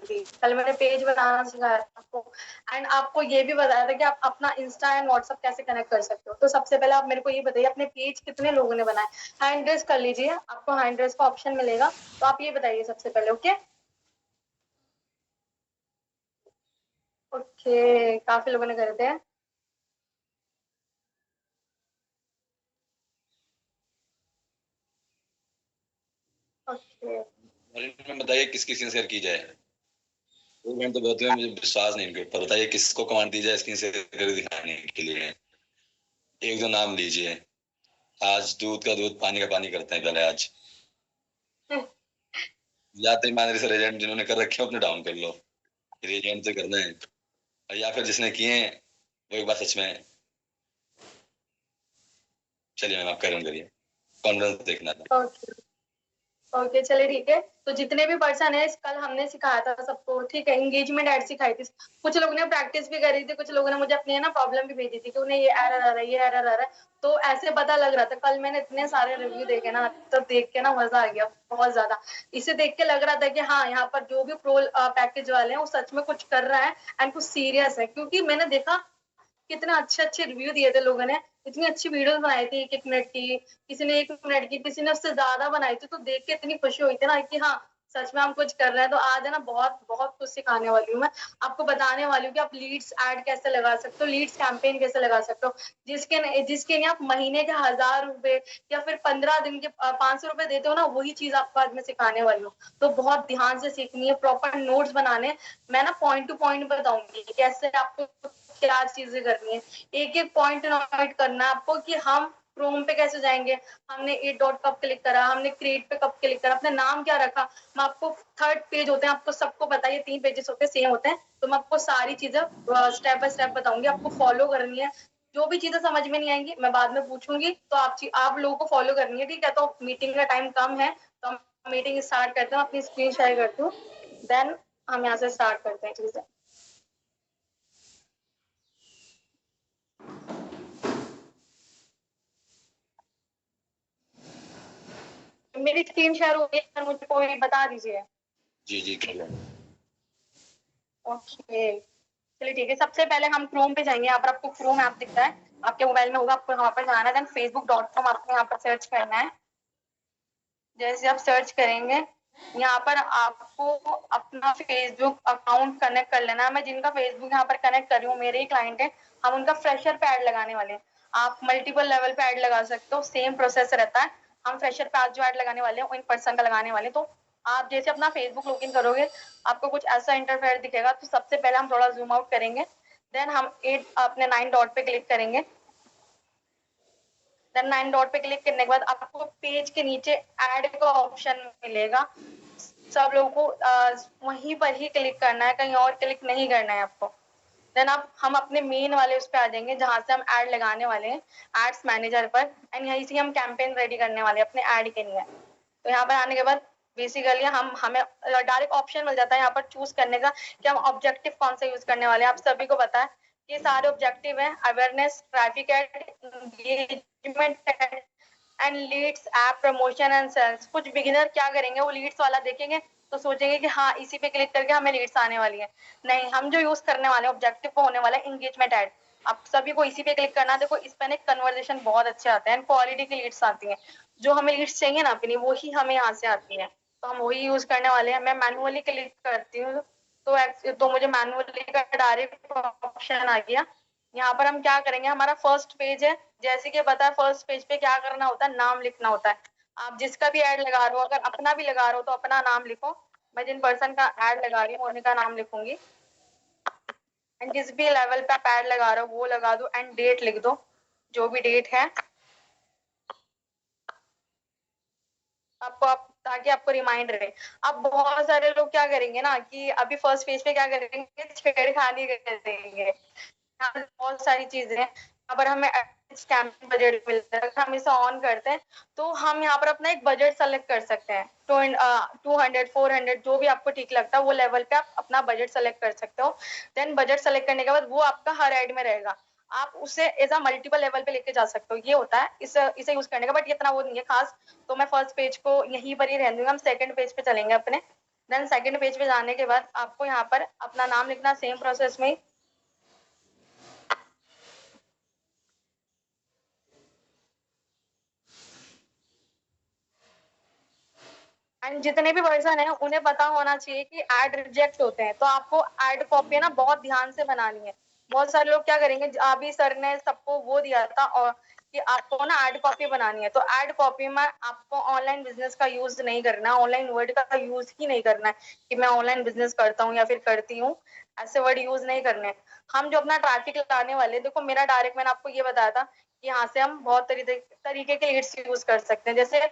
थी। कल मैंने पेज बनाना सिखाया था आपको एंड आपको ये भी बताया था कि आप अपना इंस्टा एंड व्हाट्सएप कैसे कनेक्ट कर सकते हो। तो सबसे पहले आप मेरे को ये बताइए अपने पेज कितने लोगों ने बनाए। हैंड रेस कर लीजिए, आपको हैंड रेस का ऑप्शन मिलेगा, तो आप ये बताइए सबसे पहले। ओके ओके, काफी लोगों ने करे थे। ओके में बताइए किस किस शेयर की जाए। वो मैंने तो बताया, मुझे विश्वास नहीं इनके ऊपर। बताइए किसको कमांड दी जाए स्क्रीन शेयर कर दिखाने के लिए। एक दो नाम लीजिए। आज दूध का दूध पानी का पानी करते हैं पहले आज। या तो ईमानदारी से रेजेंट जिन्होंने कर रखे हो अपने डाउन कर लो, रेजेंट से करना है। या फिर जिसने किए हैं वो एक बार सच में, चलिए मैम आप करें करिए, कॉन्फ्रेंस देखना था। ओके चलिए ठीक है। तो जितने भी पर्सन है कल हमने सिखाया था सबको, ठीक है, एंगेजमेंट ऐड सिखाई थी। कुछ लोगों ने प्रैक्टिस भी करी थी, कुछ लोगों ने मुझे अपनी है ना प्रॉब्लम भी भेजी थी कि उन्हें ये एरर आ रहा है, ये एरर आ रहा है। तो ऐसे पता लग रहा था, कल मैंने इतने सारे रिव्यू देखे ना, तब देख के ना मजा आ गया बहुत ज्यादा। इसे देख के लग रहा था कि हाँ यहाँ पर जो भी प्रो पैकेज वाले हैं वो सच में कुछ कर रहा है एंड कुछ सीरियस है। क्योंकि मैंने देखा कितना अच्छे रिव्यू दिए थे लोगों ने, इतनी अच्छी वीडियोस बनाई थी, 1-1 मिनट की, किसी ने 1 मिनट की, किसी ने उससे ज्यादा बनाई थी। तो देख के इतनी खुशी हुई थी ना कि हाँ सच में हम कुछ कर रहे हैं। तो आज है ना बहुत बहुत कुछ सिखाने वाली हूँ मैं, आपको बताने वाली हूँ कि आप लीड्स ऐड कैसे लगा सकते हो, लीड्स कैंपेन कैसे लगा सकते हो, जिसके लिए आप महीने के 1000 रुपए या फिर 15 दिन के 500 रुपए देते हो ना, वही चीज आपको आज मैं सिखाने वाली हूँ। तो बहुत ध्यान से सीखनी है, प्रॉपर नोट्स बनाने। मैं ना पॉइंट टू पॉइंट बताऊंगी कैसे आपको क्या चीजें करनी है, एक एक पॉइंट नोट करना है आपको कि हम क्रोम पे कैसे जाएंगे, हमने ए डॉट कब क्लिक करा, हमने क्रिएट पे कब क्लिक करा, अपना नाम क्या रखा। मैं आपको थर्ड पेज होते हैं, आपको सबको बताइए 3 पेजेस होते हैं, सेम होते हैं। तो मैं आपको सारी चीजें स्टेप बाय स्टेप बताऊंगी, आपको फॉलो करनी है। जो भी चीजें समझ में नहीं आएंगी मैं बाद में पूछूंगी, तो आप लोगों को फॉलो करनी है, ठीक है। तो मीटिंग का टाइम कम है, तो हम मीटिंग स्टार्ट करते हैं। अपनी स्क्रीन शेयर करती हूँ, देन हम यहाँ से स्टार्ट करते हैं चीजें। मेरी स्क्रीन शेयर हो गई, मुझे कोई बता दीजिए। जी जी कर लो। ओके चलिए ठीक है। सबसे पहले हम क्रोम पे जाएंगे, यहाँ पर आपको क्रोम ऐप दिखता है, आपके मोबाइल में होगा, आपको वहां पर जाना है, देन facebook.com आपको यहाँ पर सर्च करना है। जैसे आप सर्च करेंगे यहाँ पर आपको अपना फेसबुक अकाउंट कनेक्ट कर लेना है। मैं जिनका फेसबुक यहाँ पर कनेक्ट कर रही हूँ, मेरे ही क्लाइंट है, हम उनका फ्रेशर पे ऐड लगाने वाले हैं। आप मल्टीपल लेवल पे ऐड लगा सकते हो, सेम प्रोसेस रहता है। हम फ्रेशर पे आज जो ऐड लगाने वाले हैं इन पर्सन का लगाने वाले हैं। तो आप जैसे अपना फेसबुक लॉगिन करोगे आपको कुछ ऐसा इंटरफेयर दिखेगा। तो सबसे पहले हम थोड़ा जूम आउट करेंगे, देन हम अपने 9 डॉट पे क्लिक करेंगे। देन 9 डॉट पे क्लिक करने के बाद आपको पेज के नीचे ऐड का ऑप्शन मिलेगा। सब लोगों को वहीं पर ही क्लिक करना है, कहीं और क्लिक नहीं करना है आपको। देन हम अपने मेन वाले उस पे आ जाएंगे जहां से हम ऐड लगाने वाले हैं, एड्स मैनेजर पर, एंड यहीं से हम कैंपेन रेडी करने वाले हैं अपने ऐड के लिए। तो यहाँ पर आने के बाद बेसिकली हमें डायरेक्ट ऑप्शन मिल जाता है यहाँ पर चूज करने का कि हम ऑब्जेक्टिव कौन सा यूज करने वाले हैं। आप सभी को पता है ये सारे ऑब्जेक्टिव है, awareness, traffic ad, engagement and leads, app promotion and sales. कुछ बिगिनर क्या करेंगे, वो लीड्स वाला देखेंगे तो सोचेंगे कि हाँ इसी पे क्लिक करके हमें लीड्स आने वाली है। नहीं, हम जो यूज करने वाले ऑब्जेक्टिव को होने वाला है एंगेजमेंट एड। आप सभी को इसी पे क्लिक करना है। देखो इस पे कन्वर्जेशन बहुत अच्छे आते हैं, क्वालिटी की लीड्स आती हैं। जो हमें लीड्स चाहिए ना अपनी, वो ही हमें यहाँ से आती है, तो हम वही यूज करने वाले हैं। मैं मैनुअली क्लिक करती हूँ तो मुझे मैनुअली का डायरेक्ट ऑप्शन आ गया। यहाँ पर हम क्या करेंगे, हमारा फर्स्ट पेज है, जैसे कि पता है फर्स्ट पेज पे क्या करना होता है, नाम लिखना होता है। आप जिसका भी ऐड लगा रहे हो, अगर अपना भी लगा रहे हो तो अपना नाम लिखो। मैं जिन पर्सन का ऐड लगा रही हूँ उनका नाम लिखूंगी। एंड जिस भी लेवल पे आप ऐड लगा रहे हो वो लगा दो, एंड डेट लिख दो, जो भी डेट है ताकि आपको रिमाइंड रहे। अब बहुत सारे लोग क्या करेंगे ना कि अभी फर्स्ट पेज पे क्या करेंगे, छेड़खानी करेंगे। बहुत सारी चीजें हैं यहाँ पर, हमें बजट मिलता है। हम इसे ऑन करते हैं तो हम यहाँ पर अपना एक बजट सेलेक्ट कर सकते हैं। 200, 400 जो भी आपको ठीक लगता है वो लेवल पे आप अपना बजट सेलेक्ट कर सकते हो। देन बजट सेलेक्ट करने के बाद वो आपका हर ऐड में रहेगा, आप उसे एज अ मल्टीपल लेवल पे लेके जा सकते हो। ये होता है इसे यूज करने का, बट ये इतना वो नहीं है खास। तो मैं फर्स्ट पेज को यहीं पर ही रहने दूंगा, हम सेकंड पेज पे चलेंगे अपने। देन सेकंड पेज पे जाने के बाद आपको यहाँ पर अपना नाम लिखना सेम प्रोसेस में। एंड जितने भी पर्सन है उन्हें पता होना चाहिए कि एड रिजेक्ट होते हैं, तो आपको एड कॉपी ना बहुत ध्यान से बनानी है। बहुत सारे लोग क्या करेंगे, अभी सर ने सबको वो दिया था और कि आपको ना एड कॉपी बनानी है, तो एड कॉपी में आपको ऑनलाइन बिजनेस का यूज नहीं करना, ऑनलाइन वर्ड का यूज ही नहीं करना है कि मैं ऑनलाइन बिजनेस करता हूँ या फिर करती हूँ, ऐसे वर्ड यूज नहीं करने। हम जो अपना ट्रैफिक लाने वाले, देखो मेरा डायरेक्ट मैंने आपको ये बताया था कि यहाँ से हम बहुत तरीके के लीड्स यूज कर सकते हैं। जैसे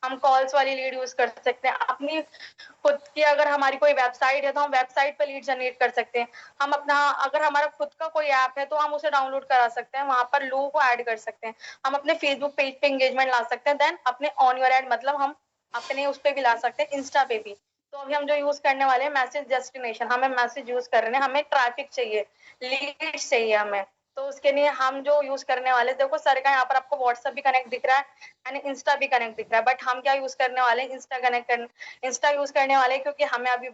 हम कॉल्स वाली लीड यूज कर सकते हैं, अपनी खुद की अगर हमारी कोई वेबसाइट है तो हम वेबसाइट पर लीड जनरेट कर सकते हैं। हम अपना अगर हमारा खुद का कोई ऐप है तो हम उसे डाउनलोड करा सकते हैं, वहां पर लोगों को ऐड कर सकते हैं। हम अपने फेसबुक पेज पे एंगेजमेंट ला सकते हैं, देन अपने ऑन योर ऐड मतलब हम अपने उस पर भी ला सकते हैं, इंस्टा पे भी। तो अभी हम जो यूज करने वाले हैं मैसेज डेस्टिनेशन, हमें मैसेज यूज कर रहे हैं, हमें ट्रैफिक चाहिए, लीड चाहिए हमें, तो उसके लिए हम जो यूज करने वाले, देखो सर का यहाँ पर आपको व्हाट्सएप भी कनेक्ट दिख रहा है एंड इंस्टा भी कनेक्ट दिख रहा है, बट हम क्या यूज करने वाले हैं, इंस्टा यूज करने वाले हैं, क्योंकि हमें अभी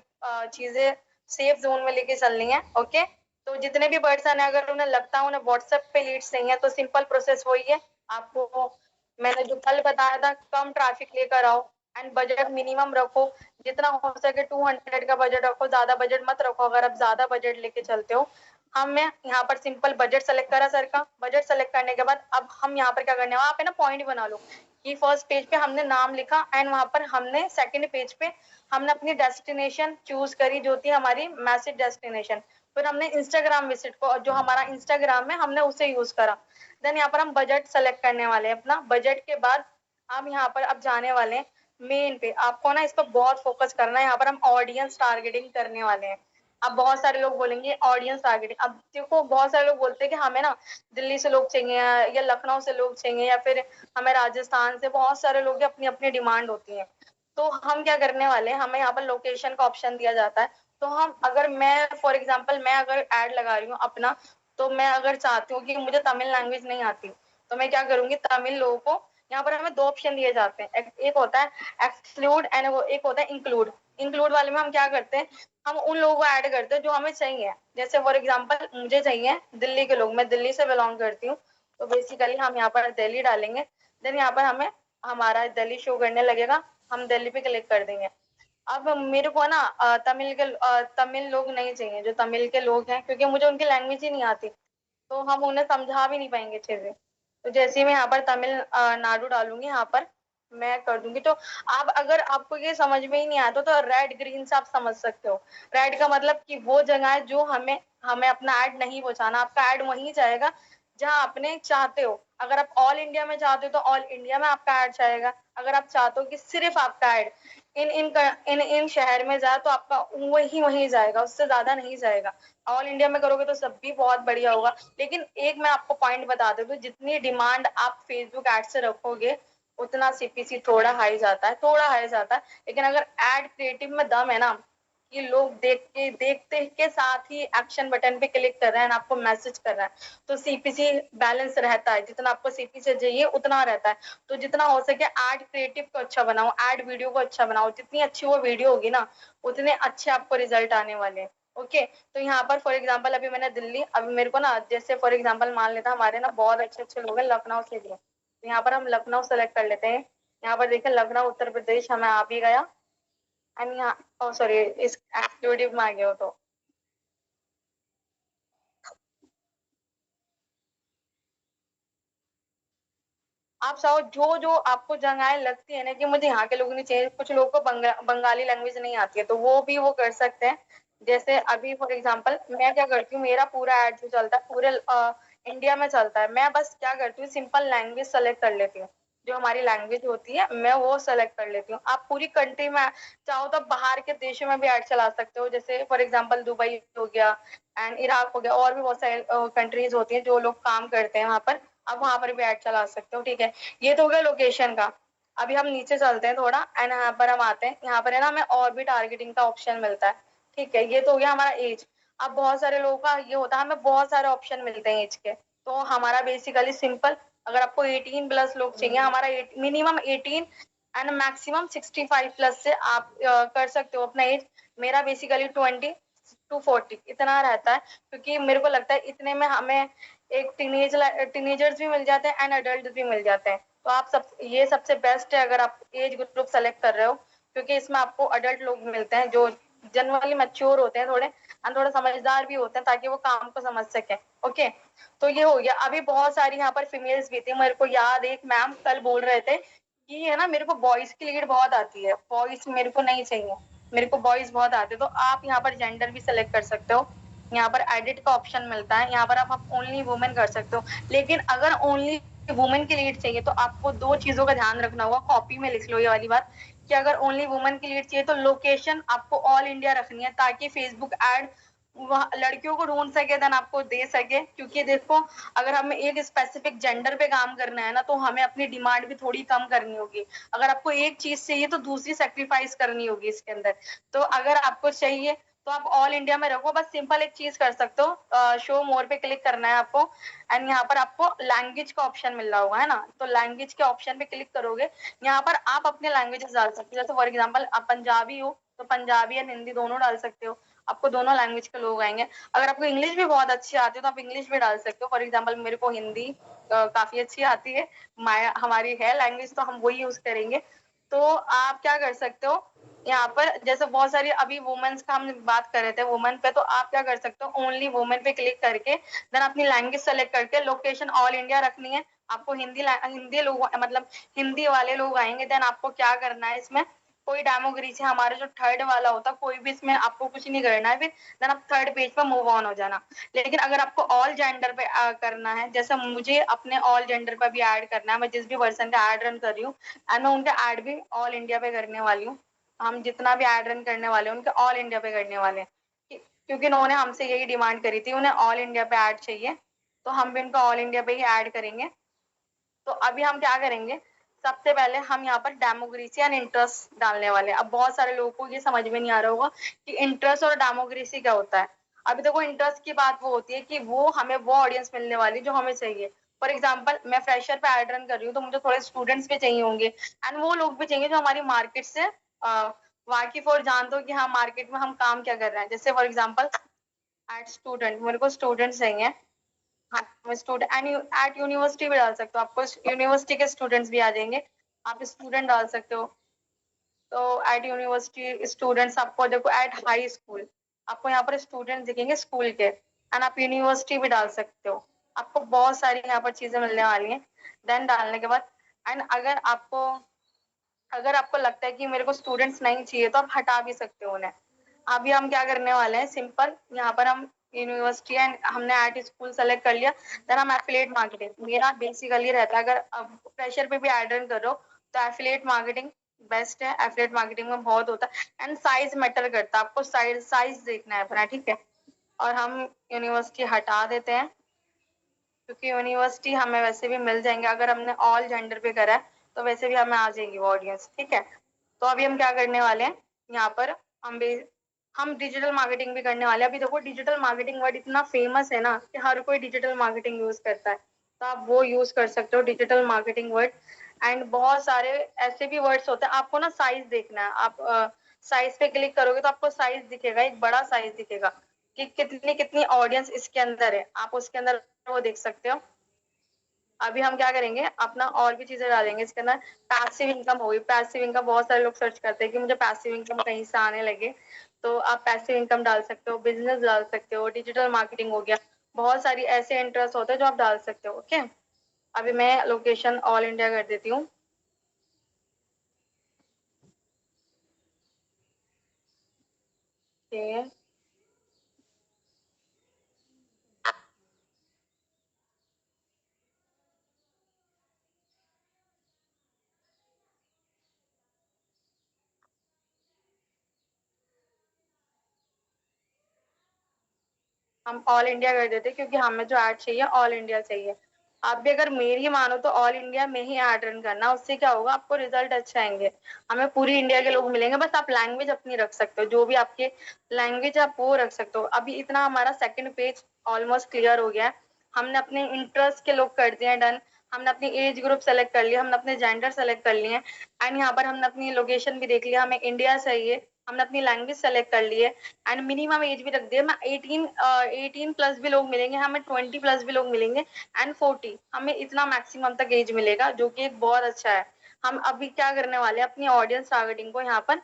चीजें सेफ जोन में लेके चलनी है। ओके, तो जितने भी पर्सन है अगर उन्हें लगता है उन्हें व्हाट्सएप पे लीड्स नहीं है, तो सिंपल प्रोसेस वही है, आपको मैंने जो कल बताया था, कम ट्रैफिक लेकर आओ एंड बजट मिनिमम रखो, जितना हो सके 200 का बजट रखो, ज्यादा बजट मत रखो। अगर आप ज्यादा बजट लेके चलते हो, हमने यहाँ पर सिंपल बजट सेलेक्ट करा सर का, बजट सेलेक्ट करने के बाद अब हम यहाँ पर क्या करने वाले, आप है ना पॉइंट बना लो कि फर्स्ट पेज पे हमने नाम लिखा एंड वहां पर हमने सेकंड पेज पे हमने अपनी डेस्टिनेशन चूज करी जो थी हमारी मैसेज डेस्टिनेशन, फिर हमने इंस्टाग्राम विजिट को जो हमारा इंस्टाग्राम है हमने उसे यूज करा। देन यहाँ पर हम बजट सेलेक्ट करने वाले हैं, अपना बजट के बाद हम यहाँ पर अब जाने वाले हैं मेन पे। आपको ना इस पर बहुत फोकस करना है, यहाँ पर हम ऑडियंस टारगेटिंग करने वाले हैं। अब बहुत सारे लोग बोलेंगे ऑडियंस टारगेटिंग, अब देखो बहुत सारे लोग बोलते हैं कि हमें ना दिल्ली से लोग चाहिए या लखनऊ से लोग चाहिए या फिर हमें राजस्थान से, बहुत सारे लोग अपनी अपनी डिमांड होती है। तो हम क्या करने वाले हैं, हमें यहाँ पर लोकेशन का ऑप्शन दिया जाता है, तो हम अगर मैं फॉर एग्जाम्पल मैं अगर एड लगा रही हूँ अपना, तो मैं अगर चाहती हूँ कि मुझे तमिल लैंग्वेज नहीं आती, तो मैं क्या करूंगी, तमिल लोगों को यहाँ पर हमें दो ऑप्शन दिए जाते हैं, एक होता है एक्सक्लूड एंड एक होता है इंक्लूड। इंक्लूड वाले में हम क्या करते हैं, हम उन लोगों को ऐड करते हैं जो हमें चाहिए। जैसे फॉर एग्जांपल मुझे चाहिए दिल्ली के लोग, मैं दिल्ली से बिलोंग करती हूँ, तो बेसिकली हम यहाँ पर दिल्ली डालेंगे, देन यहाँ पर हमें हमारा दिल्ली शो करने लगेगा, हम दिल्ली पे क्लिक कर देंगे। अब मेरे को ना तमिल लोग नहीं चाहिए, जो तमिल के लोग हैं, क्योंकि मुझे उनकी लैंग्वेज ही नहीं आती, तो हम उन्हें समझा भी नहीं पाएंगे अच्छे से। तो जैसे ही मैं यहाँ पर तमिल नाडु डालूंगी, यहाँ पर मैं कर दूंगी, तो आप अगर आपको ये समझ में ही नहीं आता तो रेड ग्रीन से आप समझ सकते हो। रेड का मतलब कि वो जगह है जो हमें हमें अपना ऐड नहीं पहुंचाना, आपका ऐड वहीं जाएगा जहां आपने चाहते हो। अगर आप ऑल इंडिया में चाहते हो तो ऑल इंडिया में आपका ऐड जाएगा, अगर आप चाहते हो कि सिर्फ आपका ऐड इन इन इन इन शहर में जाए तो आपका वही वहीं जाएगा, उससे ज्यादा नहीं जाएगा। ऑल इंडिया में करोगे तो सब भी बहुत बढ़िया होगा, लेकिन एक मैं आपको पॉइंट बता देती हूँ, जितनी डिमांड आप फेसबुक एड से रखोगे उतना सीपीसी थोड़ा हाई जाता है, थोड़ा हाई जाता है। लेकिन अगर एड क्रिएटिव में दम है ना, कि लोग देखते के साथ ही एक्शन बटन पे क्लिक कर रहे हैं, आपको मैसेज कर रहा है, तो सीपीसी बैलेंस रहता है, जितना आपको सीपीसी चाहिए उतना रहता है। तो जितना हो सके एड क्रिएटिव को अच्छा बनाओ, एड वीडियो को अच्छा बनाओ, जितनी अच्छी वो वीडियो होगी ना उतने अच्छे आपको रिजल्ट आने वाले हैं। ओके, तो यहाँ पर फॉर एग्जाम्पल अभी मैंने दिल्ली, अभी मेरे को ना जैसे फॉर एग्जाम्पल मान लेता हमारे ना बहुत अच्छे अच्छे लोग हैं लखनऊ से भी, तो यहाँ पर हम लखनऊ सेलेक्ट कर लेते हैं। यहाँ पर देखिए लखनऊ उत्तर प्रदेश हमें आ भी गया एंड यहाँ सॉरी इस एक्टिविटी में आ गया हो, तो आप चाहो जो जो आपको जगहें लगती है ना कि मुझे यहाँ के लोग नहीं चाहिए, कुछ लोगों को बंगाली लैंग्वेज नहीं आती है, तो वो भी वो कर सकते हैं। जैसे अभी फॉर एग्जांपल मैं क्या करती हूँ, मेरा पूरा एड जो चलता है पूरे इंडिया में चलता है, मैं बस क्या करती हूँ सिंपल लैंग्वेज सेलेक्ट कर लेती हूँ, जो हमारी लैंग्वेज होती है मैं वो सेलेक्ट कर लेती हूँ। आप पूरी कंट्री में चाहो तो बाहर के देशों में भी एड चला सकते हो, जैसे फॉर एग्जाम्पल दुबई हो गया एंड इराक हो गया, और भी बहुत सारे कंट्रीज होती है जो लोग काम करते हैं वहां पर, आप वहां पर भी ऐड चला सकते हो। ठीक है, ये तो हो गया लोकेशन का। अभी हम नीचे चलते हैं थोड़ा एंड यहाँ पर हम आते हैं, यहाँ पर है ना हमें और भी टारगेटिंग का ऑप्शन मिलता है। ठीक है, ये तो हो गया हमारा एज। अब बहुत सारे लोगों का ये होता है हमें बहुत सारे ऑप्शन मिलते हैं एज के, तो हमारा बेसिकली सिंपल, अगर आपको 18 प्लस लोग चाहिए, हमारा मिनिमम 18 एंड मैक्सिमम 65 प्लस से आप कर सकते हो अपना एज। मेरा बेसिकली 20 to 40 इतना रहता है, क्योंकि मेरे को लगता है इतने में हमें एक टीनेजर्स भी मिल जाते हैं एंड अडल्ट भी मिल जाते हैं। तो आप सब ये सबसे बेस्ट है अगर आप एज ग्रुप सेलेक्ट कर रहे हो, क्योंकि इसमें आपको अडल्ट लोग मिलते हैं जो जनरली मैच्योर होते हैं थोड़े एंड थोड़े समझदार भी होते हैं, ताकि वो काम को समझ सके। ओके, तो ये हो गया। अभी बहुत सारी यहाँ पर फीमेल्स भी थी, मेरे को याद एक मैम कल बोल रहे थे कि है ना, मेरे को बॉयज की लीड बहुत आती है, बॉयज मेरे को नहीं चाहिए, मेरे को बॉयज बहुत आते हैं। तो आप यहाँ पर जेंडर भी सिलेक्ट कर सकते हो, यहाँ पर एडिट का ऑप्शन मिलता है, यहाँ पर आप ओनली वुमेन कर सकते हो। लेकिन अगर ओनली वुमेन की लीड चाहिए तो आपको दो चीजों का ध्यान रखना होगा, कॉपी में लिख लो ये वाली बात, कि अगर ओनली वुमेन की लीड चाहिए तो लोकेशन आपको ऑल इंडिया रखनी है, ताकि फेसबुक एड लड़कियों को ढूंढ सके, देन आपको दे सके। क्योंकि देखो, अगर हमें एक स्पेसिफिक जेंडर पे काम करना है ना, तो हमें अपनी डिमांड भी थोड़ी कम करनी होगी। अगर आपको एक चीज चाहिए तो दूसरी सेक्रीफाइस करनी होगी इसके अंदर। तो अगर आपको चाहिए तो आप ऑल इंडिया में रखो। बस सिंपल एक चीज कर सकते हो, शो मोर पे क्लिक करना है आपको, एंड यहाँ पर आपको लैंग्वेज का ऑप्शन मिल रहा होगा, है ना। तो लैंग्वेज के ऑप्शन पे क्लिक करोगे, यहाँ पर आप अपने लैंग्वेजेस डाल सकते हो। जैसे फॉर एग्जाम्पल आप पंजाबी हो तो पंजाबी या हिंदी दोनों डाल सकते हो, आपको दोनों लैंग्वेज के लोग आएंगे। अगर आपको इंग्लिश भी बहुत अच्छी आती है तो आप इंग्लिश भी डाल सकते हो। फॉर एग्जाम्पल मेरे को हिंदी काफी अच्छी आती है, हमारी है लैंग्वेज, तो हम वही यूज करेंगे। तो आप क्या कर सकते हो, यहाँ पर जैसे बहुत सारी अभी वुमेन्स का हम बात कर रहे थे वुमेन पे, तो आप क्या कर सकते हो, ओनली वुमेन पे क्लिक करके देन अपनी लैंग्वेज सेलेक्ट करके लोकेशन ऑल इंडिया रखनी है। आपको हिंदी लोग मतलब हिंदी वाले लोग आएंगे। देन आपको क्या करना है, इसमें कोई डेमोक्रेसी हमारा जो थर्ड वाला होता है, कोई भी इसमें आपको कुछ नहीं करना है, फिर देन आप थर्ड पेज पर मूव ऑन हो जाना। लेकिन अगर आपको ऑल जेंडर पे करना है, जैसे मुझे अपने ऑल जेंडर पर भी ऐड करना है, मैं जिस भी पर्सन का ऐड रन कर रही हूँ एंड मैं उनका ऐड भी ऑल इंडिया पे करने वाली हूँ। हम जितना भी ऐड रन करने वाले हैं उनके ऑल इंडिया पे करने वाले हैं, क्योंकि उन्होंने हमसे यही डिमांड करी थी, उन्हें ऑल इंडिया पे ऐड चाहिए, तो हम भी उनका ऑल इंडिया पे ही ऐड करेंगे। तो अभी हम क्या करेंगे, सबसे पहले हम यहाँ पर डेमोक्रेसी एंड इंटरेस्ट डालने वाले हैं। अब बहुत सारे लोगों को ये समझ में नहीं आ रहा होगा कि इंटरेस्ट और डेमोक्रेसी क्या होता है। अभी देखो, इंटरेस्ट की बात वो होती है कि वो हमें वो ऑडियंस मिलने वाली जो हमें चाहिए। फॉर एग्जाम्पल मैं फ्रेशर पे एड रन कर रही हूँ, तो मुझे थोड़े स्टूडेंट्स भी चाहिए होंगे एंड वो लोग भी चाहिए जो हमारी मार्केट से वाकिफ और जानते हो कि हाँ मार्केट में हम काम क्या कर रहे हैं। जैसे फॉर एग्जाम्पल एट स्टूडेंट, मेरे को स्टूडेंट चाहिए। हाँ, स्टूडेंट एंड एट यूनिवर्सिटी भी डाल सकते हो, आपको यूनिवर्सिटी के स्टूडेंट्स भी आ जाएंगे, आप स्टूडेंट डाल सकते हो। तो एट यूनिवर्सिटी स्टूडेंट्स, आपको देखो एट हाई स्कूल, आपको यहाँ पर स्टूडेंट दिखेंगे स्कूल के, एंड आप यूनिवर्सिटी भी डाल सकते हो। आपको बहुत सारी यहाँ पर चीजें मिलने वाली हैं। देन डालने के बाद एंड अगर आपको लगता है कि मेरे को स्टूडेंट्स नहीं चाहिए तो आप हटा भी सकते हो उन्हें। अभी हम क्या करने वाले हैं, सिंपल यहाँ पर हम यूनिवर्सिटी एंड हमने आईटी स्कूल सेलेक्ट कर लिया। देन हम एफिलिएट मार्केटिंग, मेरा बेसिकली रहता है, अगर अब प्रेशर पे भी एड ऑन कर रहे हो तो एफिलिएट मार्केटिंग बेस्ट है। एफिलिएट मार्केटिंग में बहुत होता है एंड साइज मैटर करता है, आपको साइज देखना है अपना, ठीक है। और हम यूनिवर्सिटी हटा देते हैं, क्योंकि यूनिवर्सिटी हमें वैसे भी मिल जाएंगे, अगर हमने ऑल जेंडर पे करा है तो वैसे भी हमें आ जाएंगी वो ऑडियंस, ठीक है। तो अभी हम क्या करने वाले हैं, यहाँ पर हम भी हम डिजिटल मार्केटिंग भी करने वाले हैं। अभी देखो, डिजिटल मार्केटिंग वर्ड इतना फेमस है ना कि हर कोई डिजिटल मार्केटिंग यूज करता है, तो आप वो यूज कर सकते हो डिजिटल मार्केटिंग वर्ड। एंड बहुत सारे ऐसे भी वर्ड्स होते हैं, आपको ना साइज देखना है। आप साइज पे क्लिक करोगे तो आपको साइज दिखेगा, एक बड़ा साइज दिखेगा कि कितनी कितनी ऑडियंस इसके अंदर है, आप उसके अंदर वो देख सकते हो। अभी हम क्या करेंगे, अपना और भी चीजें डालेंगे इसके अंदर। पैसिव इनकम होगी, पैसिव इनकम बहुत सारे लोग सर्च करते हैं कि मुझे पैसिव इनकम कहीं से आने लगे, तो आप पैसिव इनकम डाल सकते हो, बिजनेस डाल सकते हो, डिजिटल मार्केटिंग हो गया, बहुत सारी ऐसे इंटरेस्ट होते हैं जो आप डाल सकते हो। ओके, अभी मैं लोकेशन ऑल इंडिया कर देती हूँ। हम ऑल इंडिया कर देते क्योंकि हमें जो ऐड चाहिए ऑल इंडिया चाहिए। आप भी अगर मेरी मानो तो ऑल इंडिया में ही ऐड रन करना, उससे क्या होगा, आपको रिजल्ट अच्छे आएंगे, हमें पूरी इंडिया के लोग मिलेंगे। बस आप लैंग्वेज अपनी रख सकते हो, जो भी आपके लैंग्वेज आप वो रख सकते हो। अभी इतना हमारा सेकंड पेज ऑलमोस्ट क्लियर हो गया है, हमने अपने इंटरेस्ट के लोग कर दिए डन। हमने अपनी एज ग्रुप सेलेक्ट कर लिया, हमने अपने जेंडर सेलेक्ट कर लिए एंड यहाँ पर हमने अपनी लोकेशन भी देख लिया, हमें इंडिया चाहिए, हमने अपनी लैंग्वेज सेलेक्ट कर ली है एंड मिनिमम एज भी रख दिया। मैं 18 प्लस भी लोग मिलेंगे, हमें 20 प्लस भी लोग मिलेंगे एंड 40, हमें इतना मैक्सिमम तक एज मिलेगा, जो कि एक बहुत अच्छा है। हम अभी क्या करने वाले हैं, अपनी ऑडियंस टारगेटिंग को यहाँ पर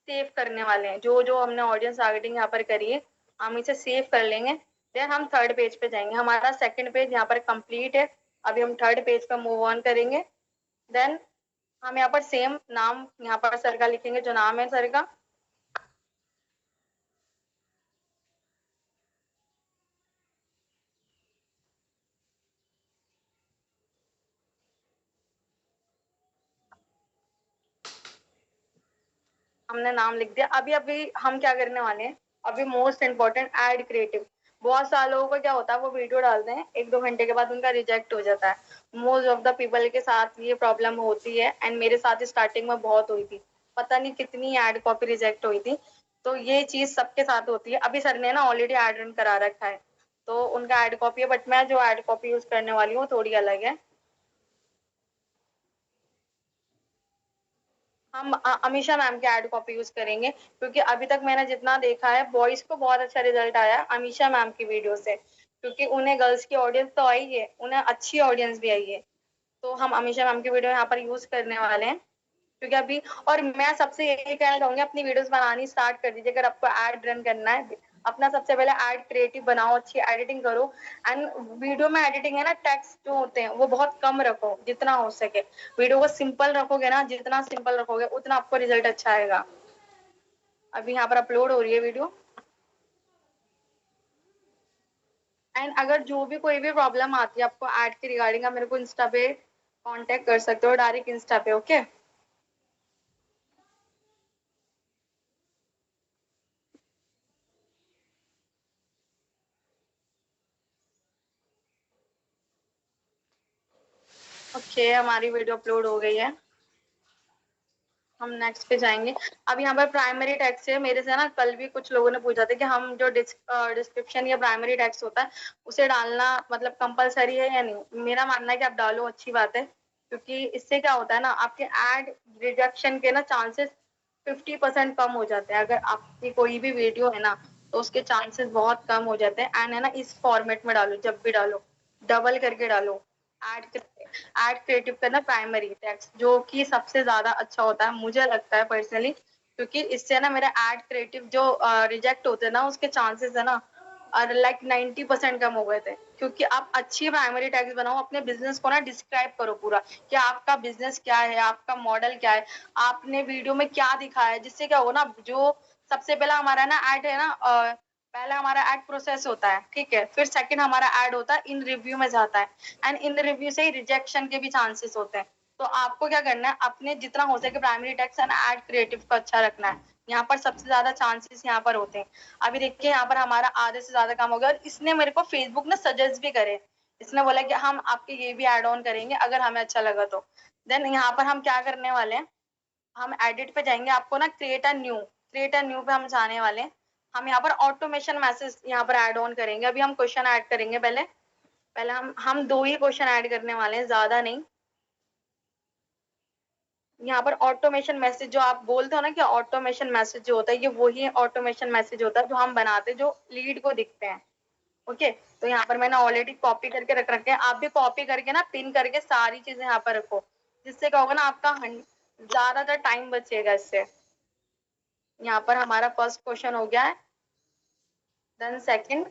सेव करने वाले हैं। जो जो हमने ऑडियंस टारगेटिंग यहाँ पर करी है, हम इसे सेव कर लेंगे। देन हम थर्ड पेज पे जाएंगे। हमारा सेकंड पेज यहाँ पर कंप्लीट है। अभी हम थर्ड पेज पर मूव ऑन करेंगे। देन हम यहाँ पर सेम नाम यहाँ पर सर का लिखेंगे, जो नाम है सर का। हमने नाम लिख दिया। अभी अभी हम क्या करने वाले हैं, अभी मोस्ट इम्पोर्टेंट, ऐड क्रिएटिव। बहुत सारे लोगों को क्या होता है, वो वीडियो डालते हैं, 1-2 घंटे के बाद उनका रिजेक्ट हो जाता है। मोस्ट ऑफ द पीपल के साथ ये प्रॉब्लम होती है एंड मेरे साथ स्टार्टिंग में बहुत हुई थी। पता नहीं कितनी ऐड कॉपी रिजेक्ट हुई थी। तो ये चीज सबके साथ होती है। अभी सर ने ना ऑलरेडी ऐड रन करा रखा है, तो उनका ऐड कॉपी है, बट मैं जो ऐड कॉपी यूज करने वाली हूँ थोड़ी अलग है। हम अमीषा मैम के ऐड कॉपी यूज करेंगे, क्योंकि अभी तक मैंने जितना देखा है, बॉयज को बहुत अच्छा रिजल्ट आया है अमीषा मैम की वीडियो से, क्योंकि उन्हें गर्ल्स की ऑडियंस तो आई है, उन्हें अच्छी ऑडियंस भी आई है। तो हम अमीषा मैम की वीडियो यहाँ पर यूज करने वाले हैं, क्योंकि अभी, और मैं सबसे यही कहना चाहूंगी, अपनी वीडियोस बनानी स्टार्ट कर दीजिए। अगर आपको ऐड रन करना है, अपना सबसे पहले ऐड क्रिएटिव बनाओ, अच्छी एडिटिंग करो एंड वीडियो में एडिटिंग है ना, टेक्स्ट जो होते हैं वो बहुत कम रखो जितना हो सके। वीडियो को सिंपल रखोगे ना, जितना सिंपल रखोगे उतना आपको रिजल्ट अच्छा आएगा। अभी यहाँ पर अपलोड हो रही है वीडियो। एंड अगर जो भी कोई भी प्रॉब्लम आती है आपको ऐड के रिगार्डिंग, आप मेरे को इंस्टा पे कांटेक्ट कर सकते हो, डायरेक्ट इंस्टा पे। ओके ओके, हमारी वीडियो अपलोड हो गई है। हम नेक्स्ट पे जाएंगे। अब यहाँ पर प्राइमरी टेक्स्ट है। मेरे से ना कल भी कुछ लोगों ने पूछा था कि हम जो डिस्क्रिप्शन या प्राइमरी टेक्स्ट होता है उसे डालना मतलब कंपलसरी है या नहीं। मेरा मानना है कि आप डालो, अच्छी बात है, क्योंकि इससे क्या होता है ना, आपके एड रिजेक्शन के ना चांसेस 50% कम हो जाते हैं। अगर आपकी कोई भी वीडियो है ना, तो उसके चांसेस बहुत कम हो जाते हैं। एंड है ना, इस फॉर्मेट में डालो, जब भी डालो डबल करके डालो। ऐड ऐड क्रिएटिव करना प्राइमरी टेक्स्ट, जो कि सबसे ज्यादा अच्छा होता है मुझे लगता है पर्सनली, क्योंकि इससे ना मेरा ऐड क्रिएटिव जो रिजेक्ट होते हैं ना, उसके चांसेस है ना, और लाइक 90% कम हो गए थे। क्योंकि आप अच्छी प्राइमरी टैग्स बनाओ, अपने बिजनेस को ना डिस्क्राइब करो पूरा, कि आपका बिजनेस क्या है, आपका मॉडल क्या है, आपने वीडियो में क्या दिखाया है। जिससे क्या होगा ना, जो सबसे पहला हमारा ना ऐड है ना, पहला हमारा ऐड प्रोसेस होता है, ठीक है, फिर सेकंड हमारा ऐड होता है इन रिव्यू में जाता है, एंड इन रिव्यू से ही रिजेक्शन के भी चांसेस होते हैं। तो आपको क्या करना है, अपने जितना हो सके primary text and add creative को अच्छा रखना है। यहाँ पर सबसे ज्यादा चांसेस यहाँ पर होते हैं। अभी देखिए यहाँ पर हमारा आधे से ज्यादा काम हो गया, और इसने मेरे को फेसबुक ने सजेस्ट भी करे। इसने बोला कि हम आपके ये भी ऐड ऑन करेंगे अगर हमें अच्छा लगा तो। देन यहाँ पर हम क्या करने वाले हैं, हम एडिट पे जाएंगे, आपको ना क्रिएट अ न्यू पे हम जाने वाले हैं। हम यहाँ पर ऑटोमेशन मैसेज यहाँ पर ऐड ऑन करेंगे। अभी हम क्वेश्चन ऐड करेंगे, पहले पहले हम 2 ही क्वेश्चन ऐड करने वाले हैं, ज्यादा नहीं। यहाँ पर ऑटोमेशन मैसेज जो आप बोलते हो ना, कि ऑटोमेशन मैसेज जो होता है, ये वही ऑटोमेशन मैसेज होता है जो हम बनाते हैं, जो लीड को दिखते हैं। ओके, तो यहाँ पर मैंने ऑलरेडी कॉपी करके रख रखे हैं। आप भी कॉपी करके ना पिन करके सारी चीजें यहाँ पर रखो, जिससे क्या होगा ना, आपका ज्यादातर टाइम बचेगा इससे। यहाँ पर हमारा फर्स्ट क्वेश्चन हो गया है। Then second,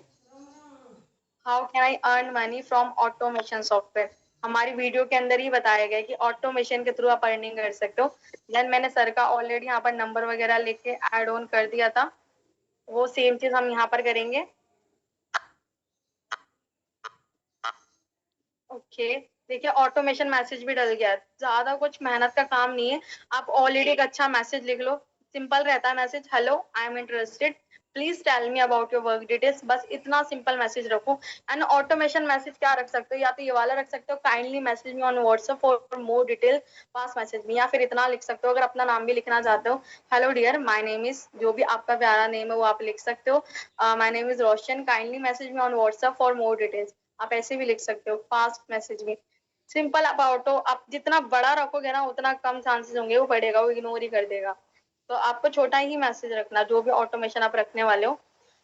how can I earn money from automation software. हमारी वीडियो के अंदर ही बताया गया है कि ऑटोमेशन के थ्रू आप अर्निंग कर सकते हो। देन मैंने सर का ऑलरेडी यहाँ पर नंबर वगैरह लेके ऐड ऑन कर दिया था, वो सेम चीज हम यहाँ पर करेंगे। ओके, देखिए ऑटोमेशन मैसेज भी डल गया। ज्यादा कुछ मेहनत का काम नहीं है, आप ऑलरेडी एक अच्छा मैसेज लिख लो। सिंपल रहता है message, hello I am interested, please tell me about your work details, बस इतना सिंपल मैसेज रखो। एंड ऑटोमेशन मैसेज क्या रख सकते हो, या तो ये वाला रख सकते हो, kindly message me on WhatsApp for more detail pass message me, या फिर इतना लिख सकते हो, अगर अपना नाम भी लिखना चाहते हो, hello dear my name is, जो भी आपका प्यारा नेम है वो आप लिख सकते हो, my name is Roshan, kindly message me on WhatsApp for more details, आप ऐसे भी लिख सकते हो, फास्ट मैसेज में। सिंपल आप ऑटो आप जितना बड़ा रखोगे ना उतना कम चांसेस होंगे वो पढ़ेगा, वो इग्नोर ही कर देगा। तो आपको छोटा ही मैसेज रखना जो भी ऑटोमेशन आप रखने वाले हो।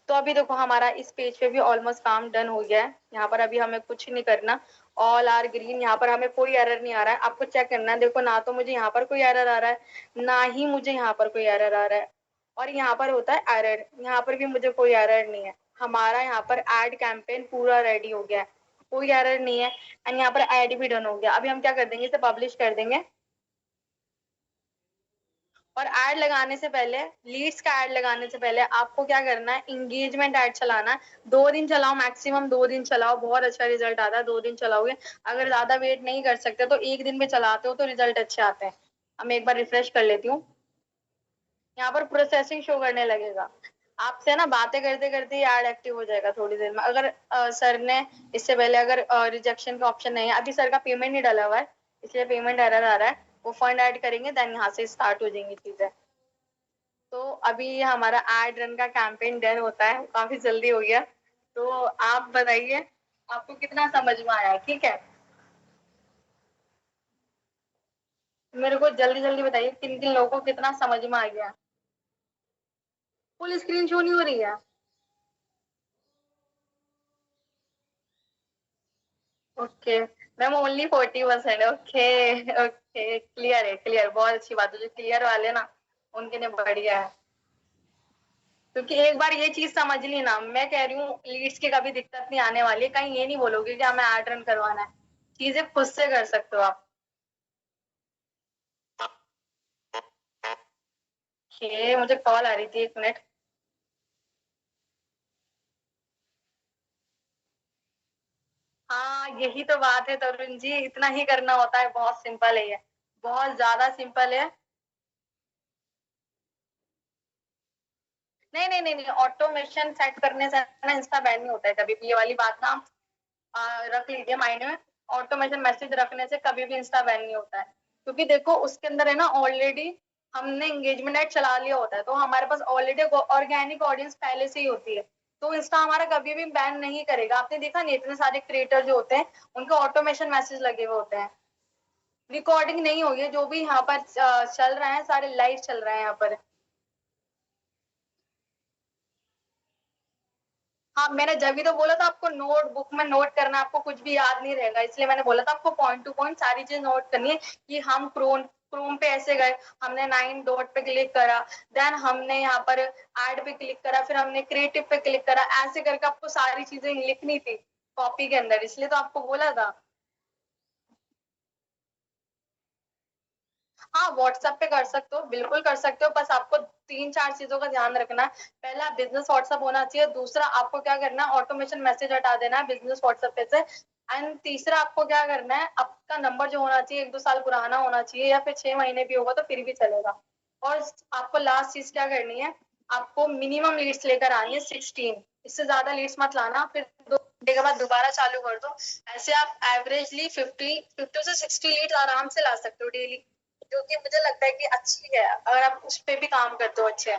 तो अभी देखो हमारा इस पेज पे भी ऑलमोस्ट काम डन हो गया है। यहाँ पर अभी हमें कुछ नहीं करना, ऑल आर ग्रीन, यहाँ पर हमें कोई एरर नहीं आ रहा है। आपको चेक करना है, देखो ना तो मुझे यहाँ पर कोई एरर आ रहा है ना ही मुझे यहाँ पर कोई एरर आ रहा है। और यहाँ पर होता है एरर, यहाँ पर भी मुझे कोई एरर नहीं है। हमारा यहाँ पर एड कैंपेन पूरा रेडी हो गया है, कोई एरर नहीं है। एंड यहाँ पर ऐड भी डन हो गया। अभी हम क्या कर देंगे, इसे पब्लिश कर देंगे। और ऐड लगाने से पहले, लीड्स का ऐड लगाने से पहले आपको क्या करना है, इंगेजमेंट ऐड चलाना है। 2 दिन चलाओ, मैक्सिमम 2 दिन चलाओ, बहुत अच्छा रिजल्ट आता है। 2 दिन चलाओगे, अगर ज्यादा वेट नहीं कर सकते तो 1 दिन में चलाते हो तो रिजल्ट अच्छे आते हैं। मैं एक बार रिफ्रेश कर लेती हूँ। यहाँ पर प्रोसेसिंग शो करने लगेगा। आपसे ना बातें करते करते ही ऐड एक्टिव हो जाएगा थोड़ी देर में। अगर सर ने इससे पहले अगर रिजेक्शन का ऑप्शन नहीं है, अभी सर का पेमेंट नहीं डाला हुआ है इसलिए पेमेंट एरर आ रहा है। वो फंड ऐड करेंगे देन यहाँ से स्टार्ट हो जाएंगी चीजें। तो अभी हमारा एड रन का कैंपेन डन होता है, काफी जल्दी हो गया। तो आप बताइए आपको कितना समझ में आया, ठीक है। मेरे को जल्दी जल्दी बताइए किन किन लोगों को कितना समझ में आ गया। फुल स्क्रीन शो नहीं हो रही है। Okay ma'am, only 40%। Okay okay, clear है, क्लियर, बहुत अच्छी बात है। जो क्लियर वाले ना उनके लिए बढ़िया है। क्योंकि एक बार ये चीज समझ ली ना, मैं कह रही हूँ लीड्स की कभी दिक्कत नहीं आने वाली है। कहीं ये नहीं बोलोगे कि हमें ऐड रन करवाना है, चीजें खुद से कर सकते हो आप। मुझे कॉल आ रही थी, 1 मिनट। हाँ यही तो बात है तरुण जी, इतना ही करना होता है, बहुत सिंपल है ये, बहुत ज्यादा सिंपल है। नहीं नहीं नहीं नहीं, ऑटोमेशन सेट करने से ना इंस्टा बैन नहीं होता है कभी भी, ये वाली बात ना रख लीजिए माइंड में। ऑटोमेशन मैसेज रखने से कभी भी इंस्टा बैन नहीं होता है। क्योंकि देखो उसके अंदर है ना ऑलरेडी हमने एंगेजमेंट ऐड चला लिया होता है, तो हमारे पास ऑलरेडी ऑर्गेनिक ऑडियंस पहले से ही होती है। तो इंस्टा हमारा कभी भी बैन नहीं करेगा। आपने देखा नहीं, इतने सारे क्रिएटर जो होते हैं उनके ऑटोमेशन मैसेज लगे हुए होते हैं। रिकॉर्डिंग नहीं होगी, जो भी यहाँ पर चल रहा है सारे लाइव चल रहे हैं यहाँ पर। हाँ मैंने जब भी तो बोला था आपको नोटबुक में नोट करना, आपको कुछ भी याद नहीं रहेगा, इसलिए मैंने बोला था आपको पॉइंट टू पॉइंट सारी चीज नोट करनी है। कि हम क्रोम क्रोम पे ऐसे गए, हमने 9 डॉट पे क्लिक करा, देन हमने यहाँ पर ऐड पे क्लिक करा, फिर हमने क्रिएटिव पे क्लिक करा, ऐसे करके आपको सारी चीजें लिखनी थी कॉपी के अंदर, इसलिए तो आपको बोला था। हाँ व्हाट्सएप पे कर सकते हो, बिल्कुल कर सकते हो, बस आपको 3-4 चीजों का ध्यान रखना है। पहला बिजनेस व्हाट्सएप होना चाहिए, दूसरा आपको क्या करना है ऑटोमेशन मैसेज हटा देना है बिजनेस व्हाट्सएप पे से। एंड तीसरा आपको क्या करना है, आपका नंबर जो होना चाहिए 1-2 साल पुराना होना चाहिए, या फिर 6 महीने भी होगा तो फिर भी चलेगा। और आपको लास्ट चीज क्या करनी है, आपको मिनिमम लीड्स लेकर आनी है 16, इससे ज्यादा लीड्स मत लाना, फिर 2 घंटे के बाद दोबारा चालू कर दो। ऐसे आप एवरेजली 50 से 60 लीड्स आराम से ला सकते हो डेली, जो कि मुझे लगता है कि अच्छी है अगर आप उस पे भी काम करते हो अच्छे।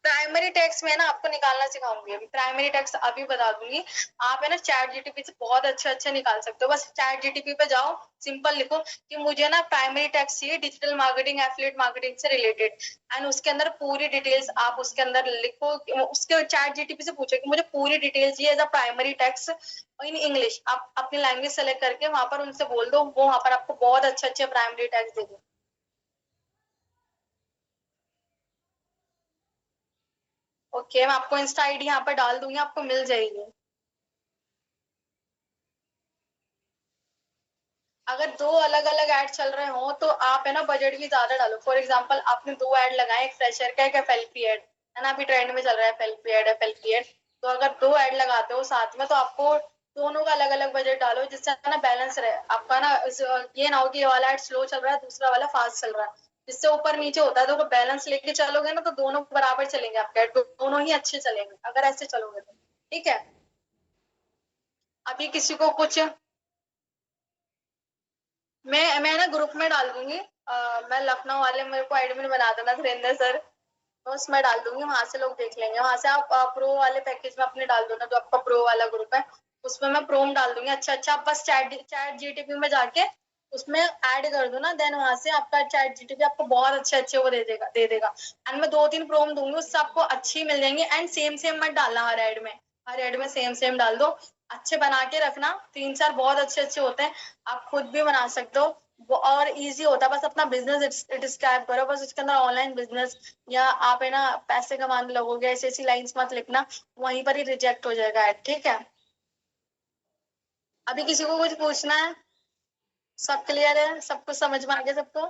प्राइमरी टेक्स्ट में ना आपको निकालना सिखाऊंगी, अभी प्राइमरी टेक्स्ट अभी बता दूंगी। आप है ना चैट जीटीपी से बहुत अच्छे अच्छे निकाल सकते हो। बस चैट जीटीपी पे जाओ, सिंपल लिखो कि मुझे ना प्राइमरी टेक्स्ट चाहिए डिजिटल मार्केटिंग एफिलिएट मार्केटिंग से रिलेटेड, एंड उसके अंदर पूरी डिटेल्स आप उसके अंदर लिखो। उसके चैट जीटीपी से पूछो कि मुझे पूरी डिटेल्स चाहिए as a primary text in English. आप अपनी लैंग्वेज सेलेक्ट करके वहां पर उनसे बोल दो, वो वहां पर आपको बहुत अच्छे अच्छे प्राइमरी टेक्स्ट दे दो। ओके मैं आपको इंस्टा आईडी यहाँ पर डाल दूंगी, आपको मिल जाएगी। अगर 2 अलग अलग ऐड चल रहे हो तो आप है ना बजट भी ज्यादा डालो। फॉर एग्जांपल आपने 2 ऐड लगाए, एक फ्रेशर का एक एफएलपी ऐड है ना, अभी ट्रेंड में चल रहा है एफएलपी ऐड एफएलपी ऐड। तो अगर 2 ऐड लगाते हो साथ में तो आपको दोनों का अलग अलग बजट डालो, जिससे ना बैलेंस रहे आपका ना। ये ना हो कि ये वाला ऐड स्लो चल रहा है दूसरा वाला फास्ट चल रहा है, जिससे ऊपर नीचे होता है। तो बैलेंस लेके चलोगे ना तो दोनों बराबर चलेंगे आपके ऐड, दोनों ही अच्छे चलेंगे अगर ऐसे चलोगे तो। ठीक है। अभी किसी को कुछ, मैं ना ग्रुप में डाल दूंगी। मैं लखनऊ वाले मेरे को एडमिन बना देना सुरेंद्र सर। तो उसमें डाल दूंगी, वहां से लोग देख लेंगे। वहां से आप प्रो वाले पैकेज में अपने डाल दो ना, जो आपका प्रो वाला ग्रुप है उसमें मैं प्रोम डाल दूंगी। अच्छा अच्छा, आप बस चैट जीटीपी में जाके उसमें ऐड कर दो ना, देन वहां से आपका चैट जीटीपी आपको बहुत अच्छे अच्छे वो दे देगा। एंड मैं 2-3 प्रोम दूंगी, उससे आपको अच्छी मिल जाएंगी। एंड सेम सेम मत डालना हर ऐड में, हर ऐड में सेम सेम डाल दो। अच्छे बना के रखना, 3-4 बहुत अच्छे अच्छे होते हैं, आप खुद भी बना सकते हो। वो और इजी होता है, बस अपना बिजनेस डिस्क्राइब करो, बस उसके अंदर ऑनलाइन बिजनेस या आप है ना पैसे कमाने लगोगे, ऐसी ऐसी लाइंस मत लिखना, वहीं पर ही रिजेक्ट हो जाएगा ऐड, ठीक है। अभी किसी को कुछ पूछना है? सब क्लियर है? सब कुछ समझ में आ गया सबको?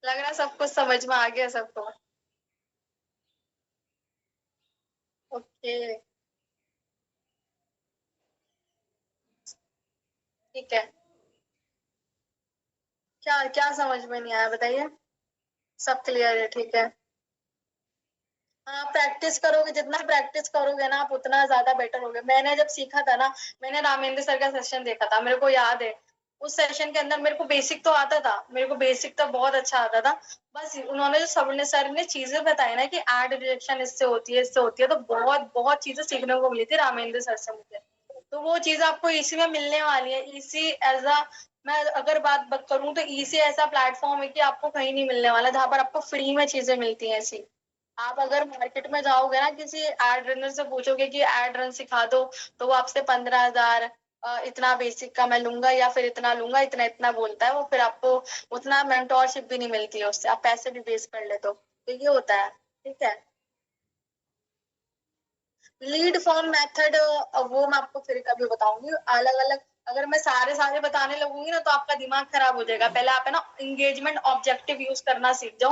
लग रहा है सब कुछ समझ में आ गया सबको। ओके, ठीक है। क्या क्या समझ में नहीं आया बताइए? सब क्लियर है, ठीक है। हाँ, प्रैक्टिस करोगे, जितना प्रैक्टिस करोगे ना आप उतना ज्यादा बेटर होगे। मैंने जब सीखा था ना, मैंने रामेंद्र सर का सेशन देखा था, मेरे को याद है। उस सेशन के अंदर मेरे को बेसिक तो आता था, मेरे को बेसिक तो बहुत अच्छा आता था। बस उन्होंने जो सबने सर ने चीजें बताई ना कि एड रिजेक्शन इससे होती है, इससे होती है, तो बहुत बहुत चीजें सीखने को मिली थी रामेंद्र सर से मुझे। तो वो चीज आपको इसी में मिलने वाली है, इसी एज अ, मैं अगर बात करूं तो इसी ऐसा प्लेटफॉर्म है कि आपको कहीं नहीं मिलने वाला, जहां पर आपको फ्री में चीजें मिलती हैं ऐसी। आप अगर मार्केट में जाओगे ना, किसी एड रनर से पूछोगे कि एड रन सिखा दो, तो वो आपसे 15,000 इतना बेसिक का मैं लूंगा या फिर इतना लूंगा, इतना इतना बोलता है वो। फिर आपको उतना मेंटोरशिप भी नहीं मिलती है उससे, आप पैसे भी बेस कर ले तो ये होता है, ठीक है। लीड फॉर्म मेथड वो मैं आपको फिर कभी बताऊंगी अलग अलग। अगर मैं सारे सारे बताने लगूंगी ना तो आपका दिमाग खराब हो जाएगा। पहले आप है ना एंगेजमेंट ऑब्जेक्टिव यूज करना सीख जाओ,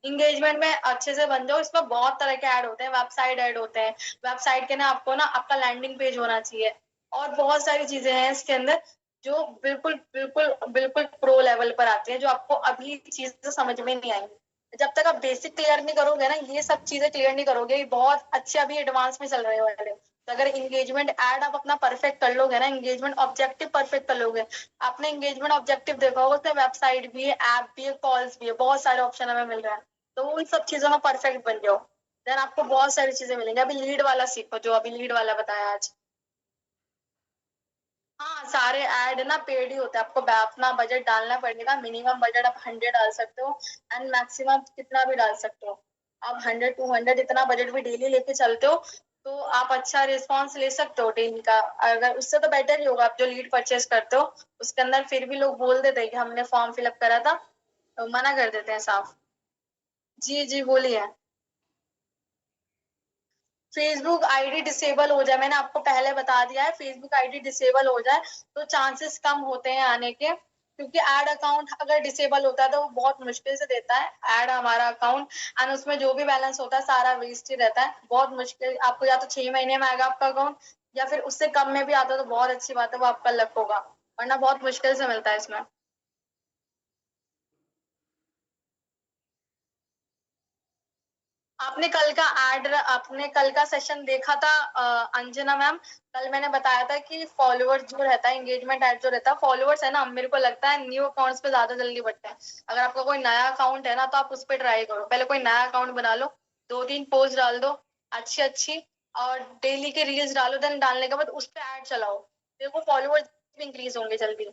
एंगेजमेंट में अच्छे से बन जाओ। इसमें बहुत तरह के ऐड होते हैं, वेबसाइट ऐड होते हैं, वेबसाइट के ना आपको ना आपका लैंडिंग पेज होना चाहिए, और बहुत सारी चीजें हैं इसके अंदर जो बिल्कुल बिल्कुल बिल्कुल प्रो लेवल पर आती है, जो आपको अभी चीजें समझ में नहीं आएंगी जब तक आप बेसिक क्लियर नहीं करोगे ना। ये सब चीजें क्लियर नहीं करोगे, ये बहुत अच्छे अभी एडवांस में चल रहे हो वाले। तो अगर एंगेजमेंट ऐड आप अपना परफेक्ट कर लोगे ना, एंगेजमेंट ऑब्जेक्टिव परफेक्ट कर लोगे, आपने एंगेजमेंट ऑब्जेक्टिव देखा होगा, उसमें वेबसाइट भी है, ऐप भी है, कॉल्स भी है, बहुत सारे ऑप्शन हमें मिल रहे हैं। तो उन सब चीजों में परफेक्ट बन जाओ, देन आपको बहुत सारी चीजें मिलेंगी। अभी लीड वाला सीखो, जो अभी लीड वाला बताया आज। हाँ, सारे ऐड ना पेड ही होते हैं, आपको अपना बजट डालना पड़ेगा। मिनिमम बजट आप 100 डाल सकते हो, एंड मैक्सिमम कितना भी डाल सकते हो। आप 100-200 इतना बजट भी डेली लेके चलते हो तो आप अच्छा रिस्पॉन्स ले सकते हो डेली का। अगर उससे तो बेटर ही होगा, आप जो लीड परचेज करते हो उसके अंदर फिर भी लोग बोल देते हैं कि हमने फॉर्म फिलअप करा था, तो मना कर देते हैं साफ। जी जी बोलिए। फेसबुक आईडी डिसेबल हो जाए, मैंने आपको पहले बता दिया है, फेसबुक आईडी डिसेबल हो जाए तो चांसेस कम होते हैं आने के, क्योंकि एड अकाउंट अगर डिसेबल होता है तो वो बहुत मुश्किल से देता है एड हमारा अकाउंट, एंड उसमें जो भी बैलेंस होता है सारा वेस्ट ही रहता है। बहुत मुश्किल, आपको या तो 6 महीने में आएगा आपका अकाउंट, या फिर उससे कम में भी आता है तो बहुत अच्छी बात है, वो आपका लक होगा, वरना बहुत मुश्किल से मिलता है इसमें। आपने कल का सेशन देखा था अंजना मैम? कल मैंने बताया था कि फॉलोअर्स जो रहता है, एंगेजमेंट ऐड जो रहता है, फॉलोअर्स है ना, मेरे को लगता है न्यू अकाउंट्स पे ज्यादा जल्दी बढ़ते हैं। अगर आपका कोई नया अकाउंट है ना तो आप उस पर ट्राई करो, पहले कोई नया अकाउंट बना लो, 2-3 पोस्ट डाल दो अच्छी अच्छी, और डेली के रील्स डालो, देन डालने के बाद उस पर ऐड चलाओ, देखो फॉलोअर्स भी इंक्रीज होंगे जल्दी।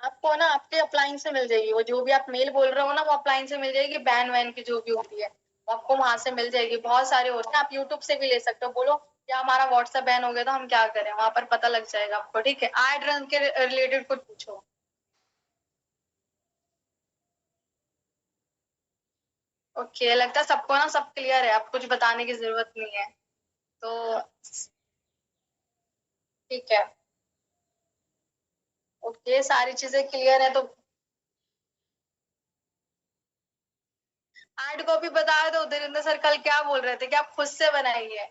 आपको ना आपके अपलाइन से मिल जाएगी, वो जो भी आप मेल बोल रहे हो ना वो अपलाइन से मिल जाएगी, बैन वैन की जो भी होती है वो आपको वहां से मिल जाएगी। बहुत सारे होते हैं, आप यूट्यूब से भी ले सकते हो, बोलो क्या हमारा व्हाट्सएप बैन हो गया तो हम क्या करें, वहां पर पता लग जाएगा आपको, ठीक है। एड रन के रिलेटेड कुछ पूछो। ओके, लगता है सबको ना सब क्लियर है, आप कुछ बताने की जरूरत नहीं है, तो ठीक है। ओके, सारी चीजें क्लियर है तो एड कॉपी बताया तो धीरेन्द्र सर कल क्या बोल रहे थे कि आप खुद से बनाइए।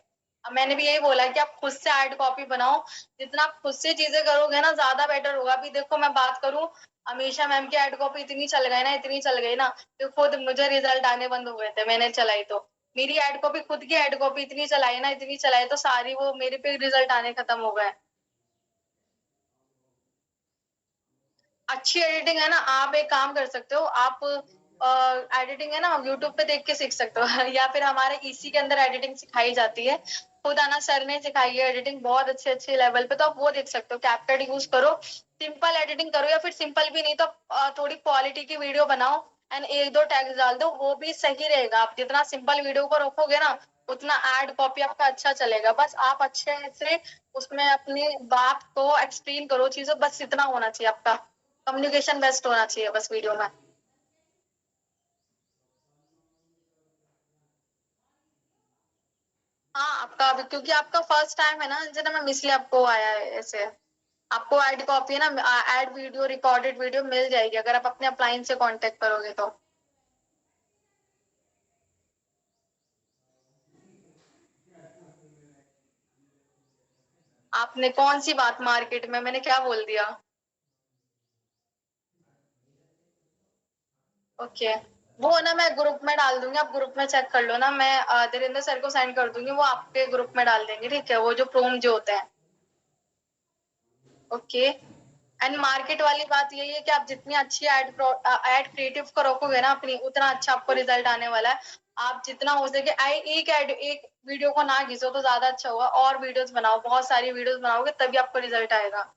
अब मैंने भी यही बोला कि आप खुद से एड कॉपी बनाओ, जितना आप खुद से चीजें करोगे ना ज्यादा बेटर होगा। अभी देखो मैं बात करूं, अमीषा मैम की एड कॉपी इतनी चल गई ना, इतनी चल गई ना, तो खुद मुझे रिजल्ट आने बंद हो गए थे, मैंने चलाई तो मेरी एड कॉपी, खुद की एड कॉपी इतनी चलाई ना, इतनी चलाई तो सारी वो मेरे पे रिजल्ट आने खत्म हो गए। अच्छी एडिटिंग है ना, आप एक काम कर सकते हो, आप एडिटिंग है ना यूट्यूब पे देख के सीख सकते हो या फिर हमारे ईसी के अंदर एडिटिंग सिखाई जाती है, खुद आना सर ने सिखाई है एडिटिंग बहुत अच्छे अच्छे लेवल पे, तो आप वो देख सकते हो। कैपकट यूज करो, सिंपल एडिटिंग करो, या फिर सिंपल भी नहीं तो थोड़ी क्वालिटी की वीडियो बनाओ एंड एक दो टैग्स डाल दो, वो भी सही रहेगा। आप जितना सिंपल वीडियो को रखोगे ना, उतना एड कॉपी आपका अच्छा चलेगा। बस आप अच्छे से उसमें अपनी बात को एक्सप्लेन करो चीजों, बस इतना होना चाहिए आपका। कम्युनिकेशन बेस्ट होना चाहिए बस वीडियो में। हाँ, आपका अभी क्योंकि आपका फर्स्ट टाइम है ना जना, मैं इसलिए आपको आया है ऐसे। आपको एड कॉपी है ना, एड वीडियो, रिकॉर्डेड वीडियो मिल जाएगी अगर आप अपने अपलाइन से कांटेक्ट करोगे तो। आपने कौन सी बात मार्केट में, मैंने क्या बोल दिया? ओके, वो ना मैं ग्रुप में डाल दूंगी, आप ग्रुप में चेक कर लो ना, मैं धीरेन्द्र सर को सेंड कर दूंगी, वो आपके ग्रुप में डाल देंगे, ठीक है? वो जो प्रोम जो होते हैं। ओके। एंड मार्केट वाली बात यही है कि आप जितनी अच्छी एड क्रिएटिव को रखोगे ना अपनी, उतना अच्छा आपको रिजल्ट आने वाला है। आप जितना हो सके एक वीडियो को ना घिसो तो ज्यादा अच्छा होगा, और वीडियोस बनाओ, बहुत सारी वीडियोस बनाओगे तभी आपको रिजल्ट आएगा।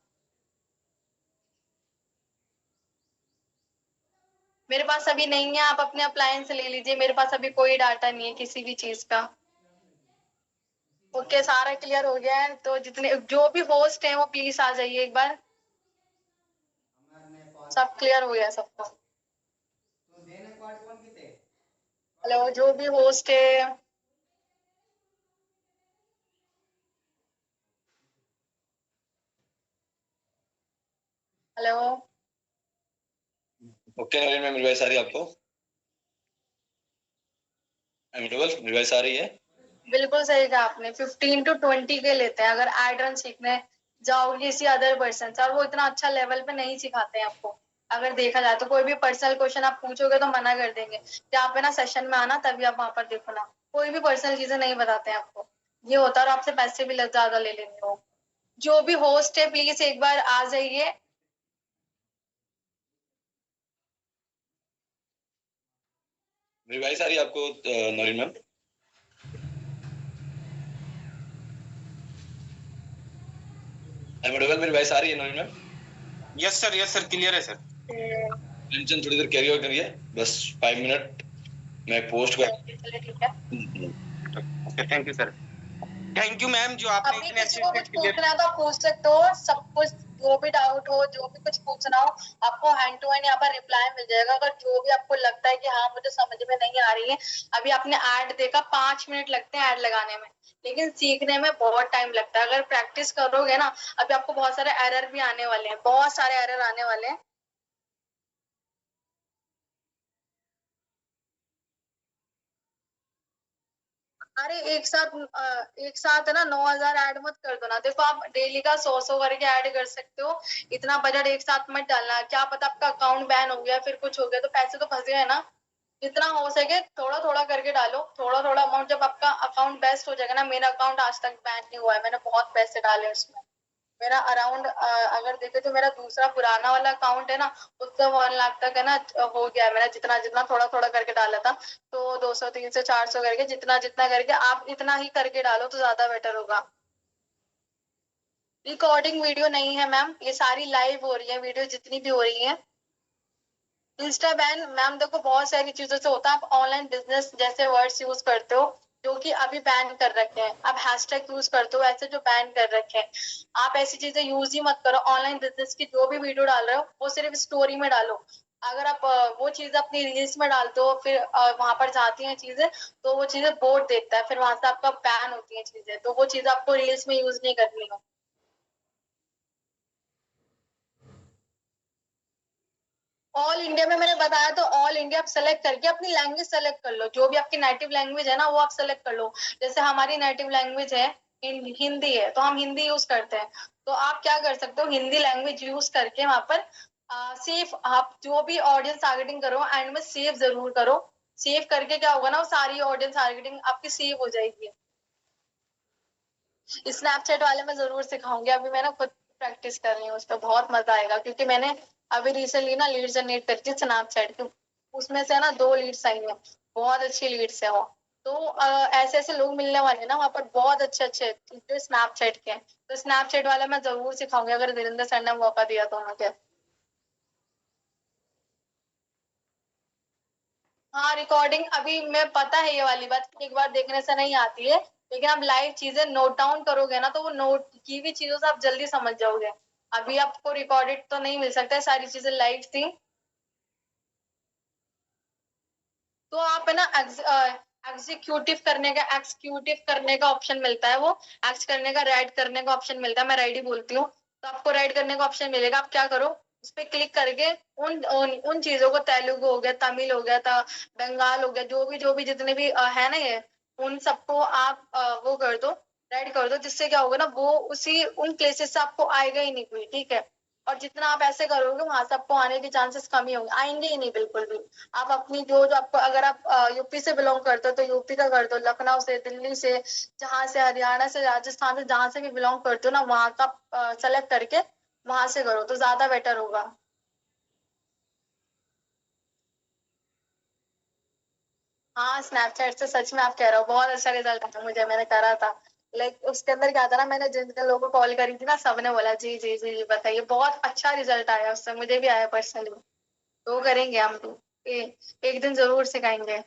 मेरे पास अभी नहीं है, आप अपने अप्लायंस ले लीजिए, मेरे पास अभी कोई डाटा नहीं है किसी भी चीज का। ओके, सारा क्लियर हो गया है, तो जितने जो भी होस्ट है वो प्लीज आ जाइए एक बार। सब क्लियर हो गया सबको? हेलो, जो भी होस्ट है। हेलो। ओके नवीन मैम, रिवाइज आ रही है आपको? मेरी वॉइस आ रही है? बिल्कुल सही कहा आपने, 15 to 20 के लेते हैं अगर एड रन सीखने जाओगे किसी अदर पर्सन से, और वो इतना अच्छा लेवल पे नहीं सिखाते हैं आपको। अगर देखा जाए तो कोई भी पर्सनल क्वेश्चन आप पूछोगे तो मना कर देंगे कि आप है ना सेशन में आना, तभी आप वहां पर देखो ना, कोई भी पर्सनल चीजें नहीं बताते हैं आपको। ये होता है, और आपसे पैसे भी ज्यादा ले लेंगे वो। जो भी होस्ट है प्लीज एक बार आ जाइए। मेरी वॉइस आ रही है आपको नवीन मैम? मेरी वॉइस आ रही है नवीन मैम? यस सर, क्लियर है सर। टेंशन थोड़ी देर कैरी ओवर करिए, बस 5 मिनट मैं पोस्ट कर। चलिए ठीक है। Okay, thank you sir. Thank you ma'am, जो आपने अभी इतने किसी अच्छे को से कुछ क्लियर। पूछना है तो आप पूछ सकते हो, सब कुछ जो भी डाउट हो, जो भी कुछ पूछना हो, आपको हैंड टू हैंड यहाँ पर रिप्लाई मिल जाएगा। अगर जो भी आपको लगता है कि हाँ मुझे समझ में नहीं आ रही है, अभी आपने ऐड देखा, 5 मिनट लगते हैं ऐड लगाने में, लेकिन सीखने में बहुत टाइम लगता है। अगर प्रैक्टिस करोगे ना, अभी आपको बहुत सारे एरर भी आने वाले हैं, बहुत सारे एरर आने वाले हैं। अरे एक साथ है ना 9,000 ऐड मत कर दो ना, देखो आप डेली का 100 करके ऐड कर सकते हो। इतना बजट एक साथ मत डालना, क्या पता आपका अकाउंट बैन हो गया, फिर कुछ हो गया तो पैसे तो फंस गए ना। जितना हो सके थोड़ा थोड़ा करके डालो, थोड़ा थोड़ा अमाउंट, जब आपका अकाउंट बेस्ट हो जाएगा ना, मेरा अकाउंट आज तक बैन नहीं हुआ है, मैंने बहुत पैसे डाले उसमें। मेरा अराउंड अगर देखे तो मेरा दूसरा पुराना वाला अकाउंट है ना, उसका 1 लाख तक है ना हो गया है मेरा, जितना जितना थोड़ा थोड़ा करके डाला था। तो 200 300 400 करके, जितना जितना करके आप इतना ही करके डालो तो ज्यादा बेटर होगा। रिकॉर्डिंग वीडियो नहीं है मैम, ये सारी लाइव हो रही है वीडियो जितनी भी हो रही है। इंस्टा बैन मैम देखो बहुत सारी चीजों से होता है, आप ऑनलाइन बिजनेस जैसे वर्ड्स यूज करते हो जो कि अभी बैन कर रखे हैं, आप हैशटैग यूज करते हो ऐसे जो बैन कर रखे हैं, आप ऐसी चीजें यूज ही मत करो। ऑनलाइन बिजनेस की जो भी वीडियो डाल रहे हो वो सिर्फ स्टोरी में डालो। अगर आप वो चीज अपनी रील्स में डालते हो, फिर वहां पर जाती हैं चीजें, तो वो चीजें बोर्ड देखता है, फिर वहां से आपका बैन होती है चीजें, तो वो चीज आपको रील्स में यूज नहीं करनी हो। ऑल इंडिया में मैंने बताया, तो ऑल इंडिया आप सेलेक्ट करके अपनी लैंग्वेज सेलेक्ट कर लो, जो भी आपकी नेटिव लैंग्वेज है ना वो आप सेलेक्ट कर लो। जैसे हमारी नेटिव लैंग्वेज है हिंदी है, तो हम हिंदी यूज करते हैं, तो आप क्या कर सकते हो, हिंदी लैंग्वेज यूज करके वहां पर सेव, आप जो भी ऑडियंस टारगेटिंग करो एंड में सेव जरूर करो। सेव करके क्या होगा ना, वो सारी ऑडियंस टारगेटिंग आपकी सेव हो जाएगी। स्नैपचैट वाले में जरूर सिखाऊंगी, अभी मैं ना खुद प्रैक्टिस कर रही हूँ उस पर, बहुत मजा आएगा क्योंकि मैंने अभी रिसेंटली ना लीड जनरेट करी थी स्नैपचैट की, उसमें से ना 2 लीड्स आई हैं, बहुत अच्छी लीड्स है वो। तो ऐसे ऐसे लोग मिलने वाले हैं ना वहाँ पर, बहुत अच्छे अच्छे जो स्नैपचैट के हैं। तो स्नैपचैट वाला मैं जरूर सिखाऊंगी अगर वीरेंद्र सर ने मौका दिया तो मुझे। हाँ रिकॉर्डिंग अभी मैं पता है ये वाली बात कि एक बार देखने से नहीं आती है, लेकिन आप लाइव चीजें नोट डाउन करोगे ना तो वो नोट की हुई चीजों से आप जल्दी समझ जाओगे। अभी आपको रिकॉर्डेड तो नहीं मिल सकता है, सारी चीजें लाइव थी। तो आप है ना एक्सिक्यूटिव करने का ऑप्शन मिलता है, वो एक्स करने का, राइट करने का ऑप्शन मिलता है, मैं राइट ही बोलती हूँ। तो आपको राइट करने का ऑप्शन मिलेगा, आप क्या करो उस पर क्लिक करके उन चीजों को, तेलुगु हो गया, तमिल हो गया था, बंगाल हो गया, जो भी जितने भी है ना ये, उन सबको आप वो कर दो, राइट कर दो, जिससे क्या होगा ना वो उसी उन प्लेसेस से आपको आएगा ही नहीं कोई, ठीक है। और जितना आप ऐसे करोगे वहां से आपको आने के चांसेस कम ही होंगे, आएंगे ही नहीं बिल्कुल भी। आप अपनी जो जो आपको, अगर आप यूपी से बिलोंग करते हो तो यूपी का कर दो, लखनऊ से, दिल्ली से, जहां से, हरियाणा से, राजस्थान से, जहां से भी बिलोंग करते हो ना वहां का सेलेक्ट करके वहां से करो तो ज्यादा बेटर होगा। हाँ स्नैपचैट से सच में आप कह रहे हो बहुत अच्छा रिजल्ट आया मुझे, मैंने करा था। लाइक उसके अंदर क्या था ना, मैंने जिन जिन लोगों को कॉल करी थी ना सबने बोला जी जी जी जी बताइए, बहुत अच्छा रिजल्ट आया उससे, मुझे भी आया पर्सनली। तो करेंगे हम तो, एक दिन जरूर सिखाएंगे।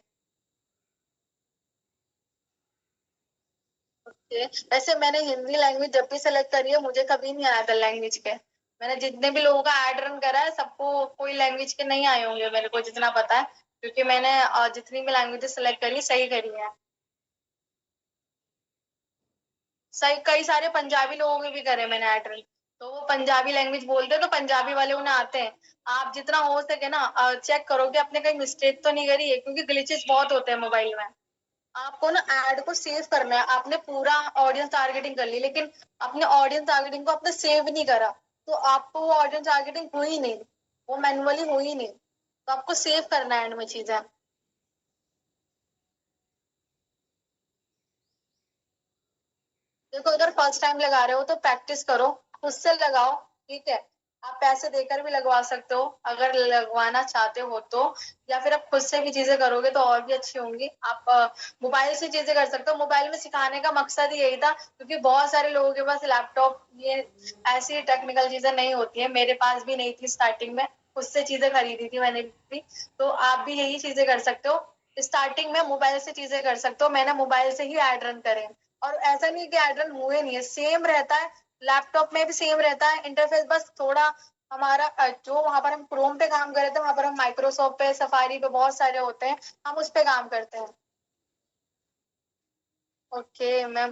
वैसे मैंने हिंदी लैंग्वेज जब भी सेलेक्ट करी है मुझे कभी नहीं आया था लैंग्वेज के। मैंने जितने भी लोगों का ऐड रन करा है सबको कोई लैंग्वेज के नहीं आए होंगे मेरे को जितना पता है, क्योंकि मैंने जितनी भी लैंग्वेजेस सेलेक्ट करी सही करी है। सही, कई सारे पंजाबी लोगों के भी करे मैंने ऐड रन। तो वो पंजाबी लैंग्वेज बोलते हैं तो पंजाबी वाले उन्हें आते हैं। आप जितना हो सके ना चेक करो कि आपने कहीं मिस्टेक तो नहीं करी है, क्योंकि ग्लिचेस बहुत होते हैं मोबाइल में। आपको ना ऐड को सेव करना है, आपने पूरा ऑडियंस टारगेटिंग कर ली लेकिन अपने ऑडियंस टारगेटिंग को आपने सेव नहीं करा, तो आपको वो ऑडियंस टारगेटिंग हुई नहीं, वो मैनुअली हुई नहीं। तो आपको सेव करना है एंड में चीजें। देखो अगर फर्स्ट टाइम लगा रहे हो तो प्रैक्टिस करो, खुद से लगाओ, ठीक है। आप पैसे देकर भी लगवा सकते हो अगर लगवाना चाहते हो तो, या फिर आप खुद से भी चीजें करोगे तो और भी अच्छी होंगी। आप मोबाइल से चीजें कर सकते हो, मोबाइल में सिखाने का मकसद ही यही था क्योंकि बहुत सारे लोगों के पास लैपटॉप, ये ऐसी टेक्निकल चीजें नहीं होती है, मेरे पास भी नहीं थी स्टार्टिंग में, खुद से चीजें खरीदी थी मैंने भी। तो आप भी यही चीजें कर सकते हो, स्टार्टिंग में मोबाइल से चीजें कर सकते हो, मैंने मोबाइल से ही एड रन करे। और ऐसा नहीं कि एड रन हुए नहीं है, सेम रहता है, लैपटॉप में भी सेम रहता है इंटरफेस, बस थोड़ा हमारा जो वहां पर हम क्रोम पे काम कर रहे थे वहां पर हम माइक्रोसॉफ्ट पे, सफारी पे, बहुत सारे होते हैं, हम उस पे काम करते हैं। ओके मैं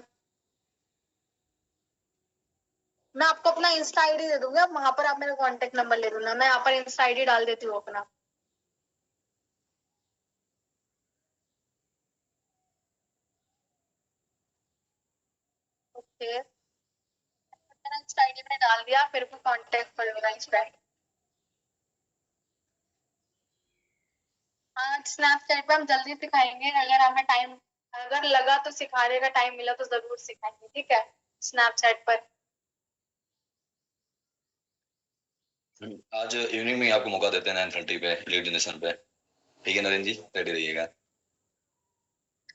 आपको अपना इंस्टा आईडी दे दूंगी, आप वहां पर आप मेरा कांटेक्ट नंबर ले लूंगा, मैं यहाँ पर इंस्टा आईडी डाल देती हूँ अपना। ओके मैंने इंस्टा आईडी मैंने डाल दिया, फिर को कांटेक्ट कर लेना इंस्टा। हाँ स्नैपचैट पे हम जल्दी सिखाएंगे, अगर हमें टाइम, अगर लगा तो सिखाने का टाइम मिला तो जरूर सिखाएंगे, ठीक है, स्नैपचैट पर। आज इवनिंग में ही आपको मौका देते हैं 9:30 पे लीड जनरेशन पे। ठीक है नरेंद्र जी, रेडी रहिएगा।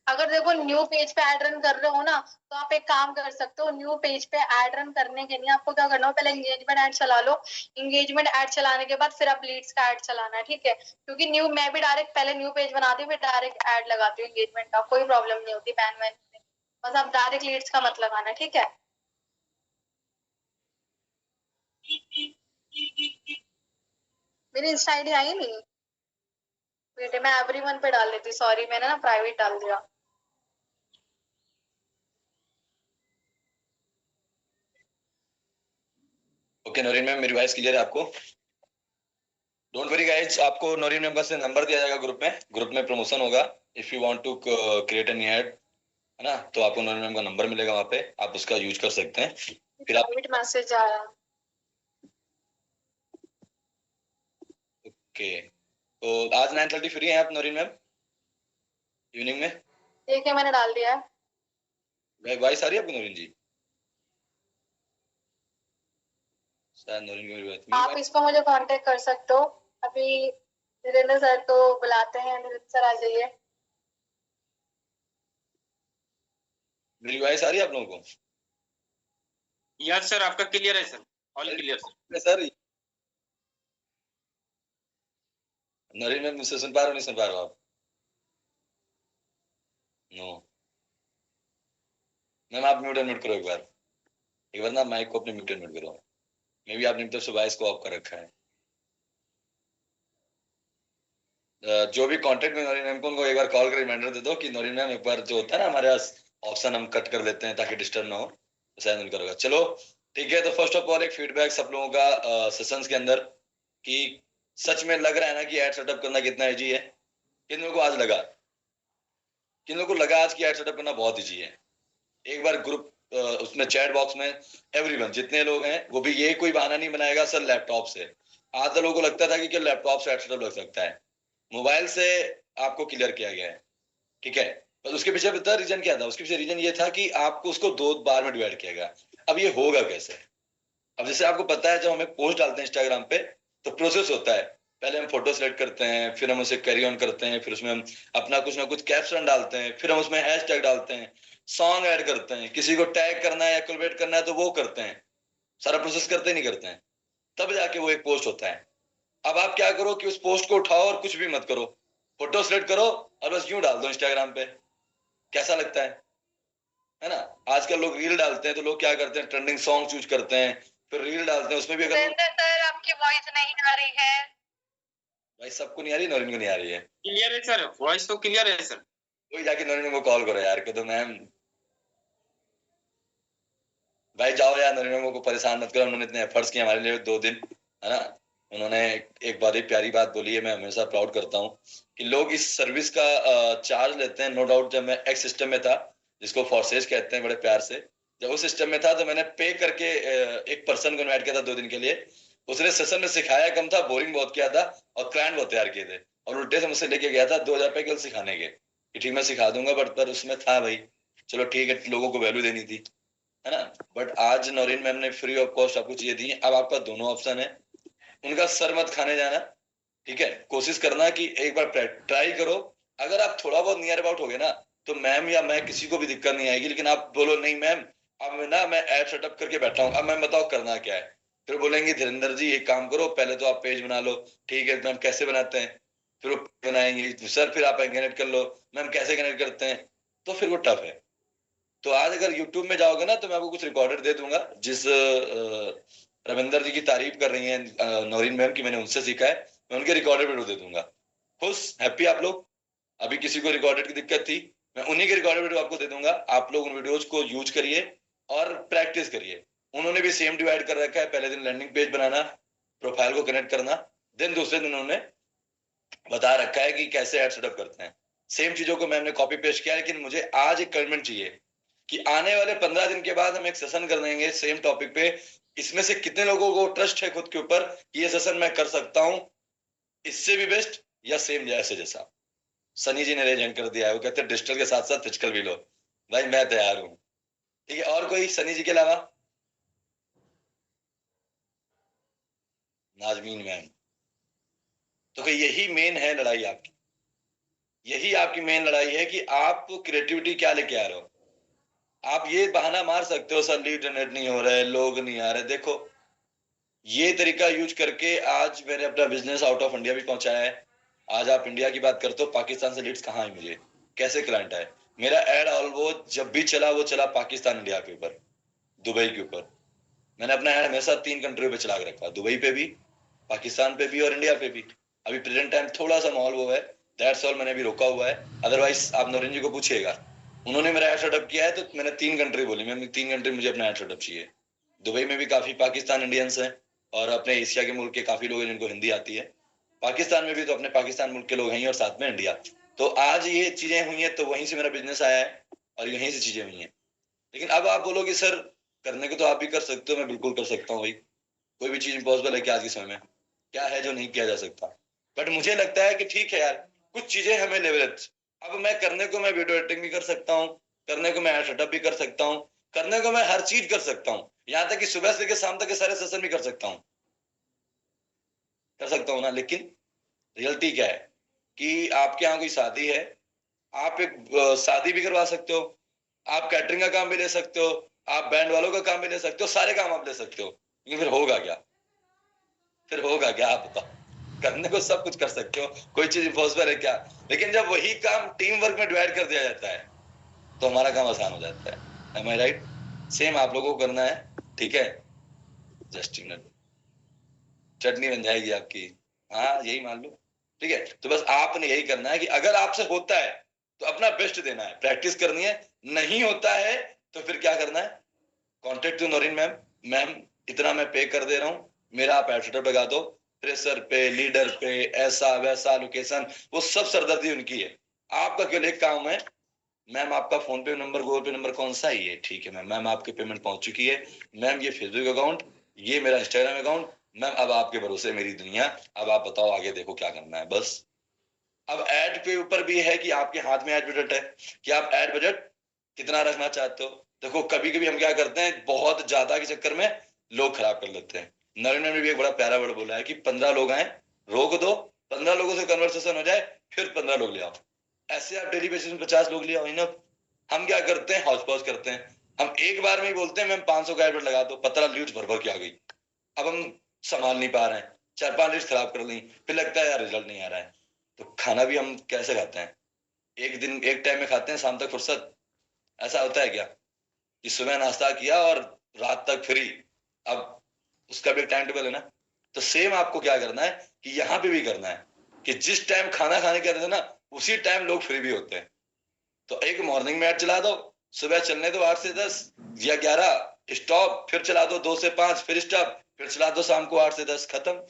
अगर देखो न्यू पेज पे ऐड रन कर रहे हो ना तो आप एक काम कर सकते हो, न्यू पेज पे ऐड रन करने के लिए आपको क्या करना हो, पहले एंगेजमेंट ऐड चला लो, एंगेजमेंट ऐड चलाने के बाद फिर आप लीड्स का ऐड चलाना है, ठीक है। क्योंकि न्यू, मैं भी डायरेक्ट पहले न्यू पेज बनाती हूँ फिर डायरेक्ट ऐड लगाती हूँ एंगेजमेंट का, कोई प्रॉब्लम नहीं होती बैन वैन में। बस आप डायरेक्ट लीड्स का मत लगाना, ठीक है। मेरी इंस्टा आईडी आई नहीं बेटे, मैं एवरीवन पे डाल लेती, सॉरी मैंने ना प्राइवेट डाल दिया। ओके नरेंद्र मैम, मेरी वॉइस क्लियर है आपको? डोंट वरी गाइज, आपको नरेंद्र मैम का से नंबर दिया जाएगा, ग्रुप में प्रमोशन होगा। If you want to create an ad, है ना, तो आपको नरेंद्र मैम का नंबर मिलेगा, वहाँ पे आप उसका यूज कर सकते हैं। फिर आप प्राइवेट मैसेज आया। ओके, तो आज 9:30 फ्री हैं आप नरेंद्र मैम इवनिंग में? ठीक है मैंने डाल दिया है। वॉइस आ रही है आपको नरेंद्र जी? शायद नौरीन को मेरी बात आप इस पर मुझे कांटेक्ट कर सकते हो। अभी वीरेंद्र सर तो बुलाते हैं, नीरज सर आ जाइए। मेरी वॉइस आ रही है आप लोगों को? यस सर, आपका क्लियर है sir, all clear sir. Sir Naureen ma'am मुझसे सुन पा रहे हो नहीं सुन पा रहे हो आप? नो मैम, आप म्यूट अनम्यूट करो एक बार ना माइक को अपने म्यूट अनम्यूट करो। मे भी आपने तरफ से वॉइस को ऑफ कर रखा है। जो भी कांटेक्ट में नौरीन मैम को उनको एक बार कॉल कर रिमाइंडर दे दो कि नौरीन मैम एक बार जो होता है ना हमारे पास ऑप्शन हम कट कर लेते हैं ताकि डिस्टर्ब ना हो, तो शायद उनका होगा। चलो ठीक है, तो फर्स्ट ऑफ ऑल एक फीडबैक सब लोगों का सेशंस के अंदर कि सच में लग रहा है ना कि एड सेटअप करना कितना इजी है। किन लोगों को आज लगा, किन लोगों को लगा आज की एड सेटअप करना बहुत इजी है? एक बार ग्रुप उसमें चैट बॉक्स में एवरीवन जितने लोग हैं वो भी ये कोई बहाना नहीं बनाएगा सर लैपटॉप से। आधा लोगों को लगता था कि लैपटॉप से एड सेटअप लग सकता है, मोबाइल से आपको क्लियर किया गया है। ठीक है, पर उसके पीछे पता रीजन क्या था? उसके पीछे रीजन ये था कि आपको उसको 2 बार में डिवाइड किया गया। अब ये होगा कैसे? अब जैसे आपको पता है जब हमें पोस्ट डालते हैं इंस्टाग्राम पे तो प्रोसेस होता है, पहले हम फोटो सेलेक्ट करते हैं, फिर हम उसे कैरी ऑन करते हैं, फिर उसमें हम अपना कुछ ना कुछ कैप्शन डालते हैं, फिर हम उसमें हैशटैग डालते हैं, सॉन्ग ऐड करते हैं, किसी को टैग करना है या कोलैबोरेट करना है तो वो करते हैं, सारा प्रोसेस करते नहीं करते हैं, तब जाके वो एक पोस्ट होता है। अब आप क्या करो कि उस पोस्ट को उठाओ और कुछ भी मत करो, फोटो सेलेक्ट करो और बस यूं डाल दो इंस्टाग्राम पे। कैसा लगता है ना? आजकल लोग रील डालते हैं तो लोग क्या करते हैं, ट्रेंडिंग सॉन्ग चूज करते हैं, फिर रील डालते हैं, उसमें भी अगर सर आपकी वॉइस नहीं आ रही है। भाई सबको नहीं आ रही, नौरीन को नहीं आ रही है। क्लियर है सर, वॉइस तो क्लियर है सर। कोई जाके नौरीन को कॉल करो यार, कि तो मैम भाई जाओ यार, नौरीन को परेशान मत करो, उन्होंने इतने एफर्ट्स किए हमारे लिए 2 दिन, है ना? उन्होंने एक बहुत ही प्यारी बात बोली है, मैं हमेशा प्राउड करता हूँ कि लोग इस सर्विस का चार्ज लेते हैं। नो डाउट जब मैं एक्स सिस्टम में था, जिसको फॉर्सेज कहते हैं बड़े प्यार से, जब उस सिस्टम में था तो मैंने पे करके एक पर्सन को इन्वाइट किया था 2 दिन के लिए। उसने सेशन में सिखाया कम था, बोरिंग बहुत किया था और क्लाइंट बहुत तैयार किए थे, और उल्टे से मुझसे लेके गया था 2000 रुपए केवल सिखाने के कि ठीक मैं सिखा दूंगा, बट पर उसमें था भाई चलो ठीक है, लोगों को वैल्यू देनी थी, है ना? बट आज नौरीन मैम ने फ्री ऑफ कॉस्ट आपको चीजें दी। अब आपका दोनों ऑप्शन है, उनका सर मत खाने जाना। ठीक है, कोशिश करना कि एक बार ट्राई करो। अगर आप थोड़ा बहुत नियर अबाउट हो गए ना तो मैम या मैं किसी को भी दिक्कत नहीं आएगी, लेकिन आप बोलो नहीं मैम अब ना मैं ऐप सेटअप करके बैठा हूँ, अब मैम बताओ करना क्या है, फिर बोलेंगे धीरेन्द्र जी एक काम करो, पहले तो आप पेज बना लो। ठीक है मैम कैसे बनाते हैं? फिर वो बनाएंगे सर, फिर आप कनेक्ट कर लो, मैम कैसे कनेक्ट करते हैं? तो फिर वो टफ है। तो आज अगर YouTube में जाओगे ना तो मैं आपको कुछ रिकॉर्डेड दे दूंगा, जिस रविंदर जी की तारीफ कर रही हैं नौरीन मैम की, मैंने उनसे सीखा है, मैं उनके रिकॉर्डेड वीडियो दे दूंगा। खुश हैप्पी आप लोग? अभी किसी को रिकॉर्डेड की दिक्कत थी, मैं उन्हीं के रिकॉर्डेड वीडियो आपको दे दूंगा, आप लोग उन वीडियोज को यूज करिए और प्रैक्टिस करिए। उन्होंने भी सेम डिवाइड कर रखा है, पहले दिन लैंडिंग पेज बनाना, प्रोफाइल को कनेक्ट करना, देन दूसरे दिन उन्होंने बता रखा है कि कैसे एड सेटअप करते हैं। सेम चीजों को मैंने कॉपी पेस्ट किया, लेकिन मुझे आज एक कमेंट चाहिए कि आने वाले 15 दिन के बाद हम एक सेशन कर देंगे सेम टॉपिक पे। इसमें से कितने लोगों को ट्रस्ट है खुद के ऊपर कि ये सेशन मैं कर सकता हूं, इससे भी बेस्ट या सेम जैसे जैसा? सनी जी ने रेज कर दिया है, वो कहते हैं डिजिटल के साथ साथ फिजिकल भी लो। भाई मैं तैयार हूं। ठीक है, और कोई सनी जी के अलावा? नाजमीन मैम, तो यही मेन है लड़ाई आपकी, यही आपकी मेन लड़ाई है कि आप क्रिएटिविटी क्या लेके आ रहे हो। आप ये बहाना मार सकते हो सर लीड जनरेट नहीं हो रहे, लोग नहीं आ रहे, देखो ये तरीका यूज करके आज मैंने अपना बिजनेस आउट ऑफ इंडिया भी पहुंचाया है। आज आप इंडिया की बात करते हो, पाकिस्तान से लीड्स कहाँ है मुझे, कैसे क्लाइंट है? मेरा एड ऑलमोस्ट जब भी चला वो चला पाकिस्तान इंडिया के ऊपर, दुबई के ऊपर। मैंने अपना एड हमेशा 3 कंट्री पे चला के रखा, दुबई पे भी, पाकिस्तान पे भी और इंडिया पे भी। अभी प्रेजेंट टाइम थोड़ा सा माहौल वो है, दैट्स ऑल, मैंने अभी रोका हुआ है। अदरवाइज आप नौरीन जी को पूछिएगा, उन्होंने मेरा एड सेटअप किया है तो मैंने 3 कंट्री बोली, मैंने 3 कंट्री मुझे अपना एड सेटअप चाहिए। दुबई में भी काफी पाकिस्तान इंडियंस हैं और अपने एशिया के मुल्क के काफी लोग हैं जिनको हिंदी आती है। पाकिस्तान में भी तो अपने पाकिस्तान मुल्क के लोग हैं और साथ में इंडिया। तो आज ये चीजें हुई हैं तो वहीं से मेरा बिजनेस आया है और यहीं से चीजें हुई हैं। लेकिन अब आप बोलोगे सर करने को तो आप भी कर सकते हो, मैं बिल्कुल कर सकता हूँ भाई, कोई भी चीज इम्पॉसिबल है क्या आज के समय में? क्या है जो नहीं किया जा सकता? बट मुझे लगता है कि ठीक है यार, कुछ चीजें हमें लेवरेज, अब मैं करने को मैं वीडियो एडिटिंग भी कर सकता हूँ, करने को मैं सेटअप भी कर सकता हूँ, करने को मैं हर चीज कर सकता हूँ, यहाँ तक कि सुबह से लेकर शाम तक के सारे सेशन भी कर सकता हूँ, ना। लेकिन रियलिटी क्या है कि आपके यहाँ कोई शादी है, आप एक शादी भी करवा सकते हो, आप कैटरिंग का काम भी ले सकते हो, आप बैंड वालों का काम भी ले सकते हो, सारे काम आप ले सकते हो। लेकिन फिर होगा क्या? आप बताओ। करने को सब कुछ कर सकते हो, कोई चीज इम्पॉसिबल है क्या? लेकिन जब वही काम टीम वर्क में डिवाइड कर दिया जाता है तो हमारा काम आसान हो जाता है। एम आई राइट? सेम आप लोगों को करना है, ठीक है? जस्ट चटनी बन जाएगी आपकी, हाँ यही मान लो, ठीक है? तो बस आपने यही करना है कि अगर आपसे होता है तो अपना बेस्ट देना है, प्रैक्टिस करनी है। नहीं होता है तो फिर क्या करना है? Contact to Naureen ma'am, ma'am इतना मैं पे कर दे रहा हूँ, मेरा आप एडवर्टर लगा दो, प्रेशर पे, लीडर पे, ऐसा वैसा लोकेशन, वो सब सरदर्दी उनकी है। आपका केवल एक काम है, मैम आपका फोन पे नंबर, गूगल पे नंबर कौन सा है? ये ठीक है मैम, मैम आपकी पेमेंट पहुंच चुकी है, मैम ये फेसबुक अकाउंट, ये मेरा इंस्टाग्राम अकाउंट, मैम अब आपके भरोसे मेरी दुनिया, अब आप बताओ आगे देखो क्या करना है बस। अब एड के ऊपर भी है कि आपके हाथ में एड बजट है कि आप एड बजट कितना रखना चाहते हो। देखो कभी कभी हम क्या करते हैं, बहुत ज्यादा के चक्कर में लोग खराब कर लेते हैं। नरेंद्र ने भी एक बड़ा प्यारा वर्ड बोला है कि 15 लोग आए, रोक दो, 15 लोगों से कन्वर्सेशन हो जाए, फिर 15 लोग ले आओ। ऐसे आप डेली बेसिस में 50 लोग ले आओ। इनफ। हम क्या करते हैं, हौच पौच करते हैं, हम एक बार में ही बोलते हैं मैम 500 का एडवर्ट लगा दो, 15 लीड्स भर भर के आ गई। अब हम संभाल नहीं पा रहे हैं, 4-5 लीड्स खराब कर ली, फिर लगता है यार रिजल्ट नहीं आ रहा है। तो खाना भी हम कैसे खाते हैं, एक दिन एक टाइम में खाते हैं, शाम तक फुर्सत। ऐसा होता है क्या कि सुबह नाश्ता किया और रात तक फ्री? अब उसका भी टाइम टेबल है ना। तो सेम आपको क्या करना है कि यहाँ पे भी करना है कि जिस टाइम खाना खाने के रहते ना, उसी टाइम लोग फ्री भी होते हैं। तो एक मॉर्निंग में ऐड चला दो, सुबह चलने दो 8 से 10 या 11, स्टॉप, फिर चला दो 2 से 5, फिर स्टॉप, फिर चला दो शाम को 8 से 10, खत्म।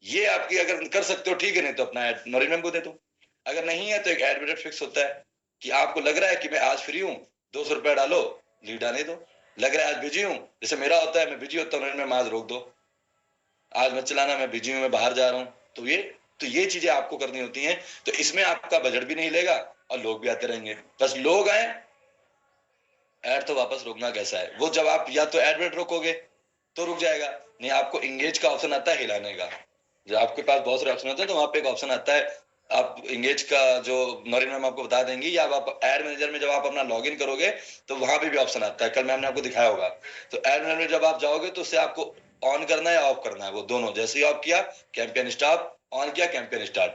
ये आपकी अगर कर सकते हो ठीक है, नहीं तो अपना एड नौरीन मैम को दे दो। अगर नहीं है तो एक एड बजट फिक्स होता है कि आपको लग रहा है कि मैं आज फ्री हूँ, 200 रुपया डालो, लीड आने दो। लग रहा है आज बिजी हूँ, जैसे मेरा होता है, मैं बिजी होता हूँ, मैम आज रोक दो, आज मत चलाना, मैं बिजी हूँ, मैं बाहर जा रहा हूँ। तो ये चीजें आपको करनी होती हैं। तो इसमें आपका बजट भी नहीं लेगा और लोग भी आते रहेंगे। बस लोग आए, एड तो वापस रोकना कैसा है, वो जब आप या तो एड रोकोगे तो रुक जाएगा, नहीं आपको इंगेज का ऑप्शन आता है हिलाने का। जब आपके पास बहुत सारे ऑप्शन होते हैं तो वहां पे एक ऑप्शन आता है, आप इंगेज का जो नौरीन मैम आपको बता देंगी, या आप एड मैनेजर में जब आप अपना लॉगिन करोगे तो वहां पे भी ऑप्शन आता है, कल मैम ने आपको दिखाया होगा। तो एड मैनेजर में जब आप जाओगे तो उससे आपको ऑन करना है या ऑफ करना है, वो दोनों। जैसे ही ऑफ किया कैंपेन स्टॉप, ऑन किया कैंपेन स्टार्ट,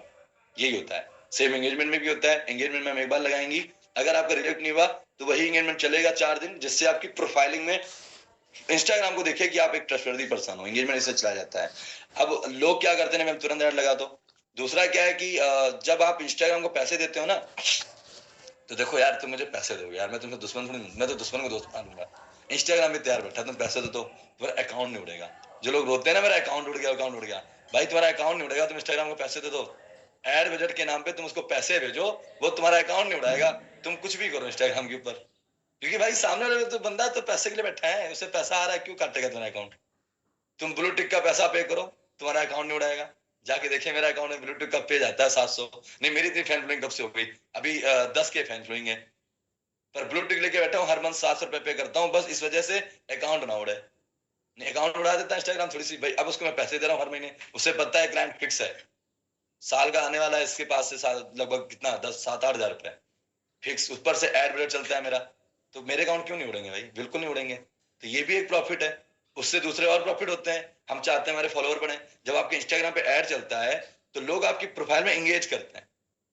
यही होता है। सेम एंगेजमेंट में भी होता है, एंगेजमेंट में हम एक बार लगाएंगी, अगर आपका रिजेक्ट नहीं हुआ तो वही एंगेजमेंट चलेगा 4 दिन, जिससे आपकी प्रोफाइलिंग में इंस्टाग्राम को देखिए कि आप एक ट्रस्टवर्दी पर्सन हो, एंगेजमेंट इससे चला जाता है। अब लोग क्या करते हैं, मैं तुरंत ऐड लगा दो। दूसरा क्या है कि जब आप इंस्टाग्राम को पैसे देते हो ना, तो देखो यार तुम मुझे पैसे दोगे यार, मैं तुम्हें दुश्मन थोड़ी, मैं तो दुश्मन को दोस्त मानूंगा। इंस्टाग्राम में तैयार बैठा, तुम पैसे दो तो तुम्हारा अकाउंट नहीं उड़ेगा। जो लोग रोते हैं ना मेरा अकाउंट उड़ गया, अकाउंट उड़ गया, भाई तुम्हारा अकाउंट नहीं उड़ेगा, तुम इंस्टाग्राम को पैसे दे दो। एड बजट के नाम पे तुम उसको पैसे भेजो, वो तुम्हारा अकाउंट नहीं उड़ाएगा। तुम कुछ भी करो इंस्टाग्राम के ऊपर, क्योंकि भाई सामने वाले तो बंदा तो पैसे के लिए बैठा है, उसे पैसा आ रहा है, क्यों काटेगा तुम्हारा अकाउंट? तुम ब्लू टिक का पैसा पे करो, तुम्हारा अकाउंट नहीं उड़ाएगा। जाके देखिए मेरा अकाउंट में ब्लू टिक का पे जाता है 700। नहीं मेरी इतनी फैन फ्लोइंग कब से हो गई, अभी 10 के फैन फ्लोइंग है, पर ब्लू टिक लेके बैठा हूँ, हर मंथ 700 रुपए पे करता हूँ, बस इस वजह से अकाउंट ना उड़े। नहीं अकाउंट उड़ा देता है इंस्टाग्राम थोड़ी सी, भाई अब उसको मैं पैसे दे रहा हूँ हर महीने, उसे पता है क्लाइंट फिक्स है, साल का आने वाला है इसके पास से, साल लगभग कितना 10-7-8 हज़ार रुपए फिक्स, ऊपर से एड बजट चलता है मेरा, तो मेरे अकाउंट क्यों नहीं उड़ेंगे भाई? बिल्कुल नहीं उड़ेंगे। तो ये भी एक प्रॉफिट है, उससे दूसरे और प्रॉफिट होते हैं। हम चाहते हैं हमारे फॉलोअर बढ़े। जब आपके इंस्टाग्राम पे ऐड चलता है तो लोग आपकी प्रोफाइल में एंगेज करते हैं।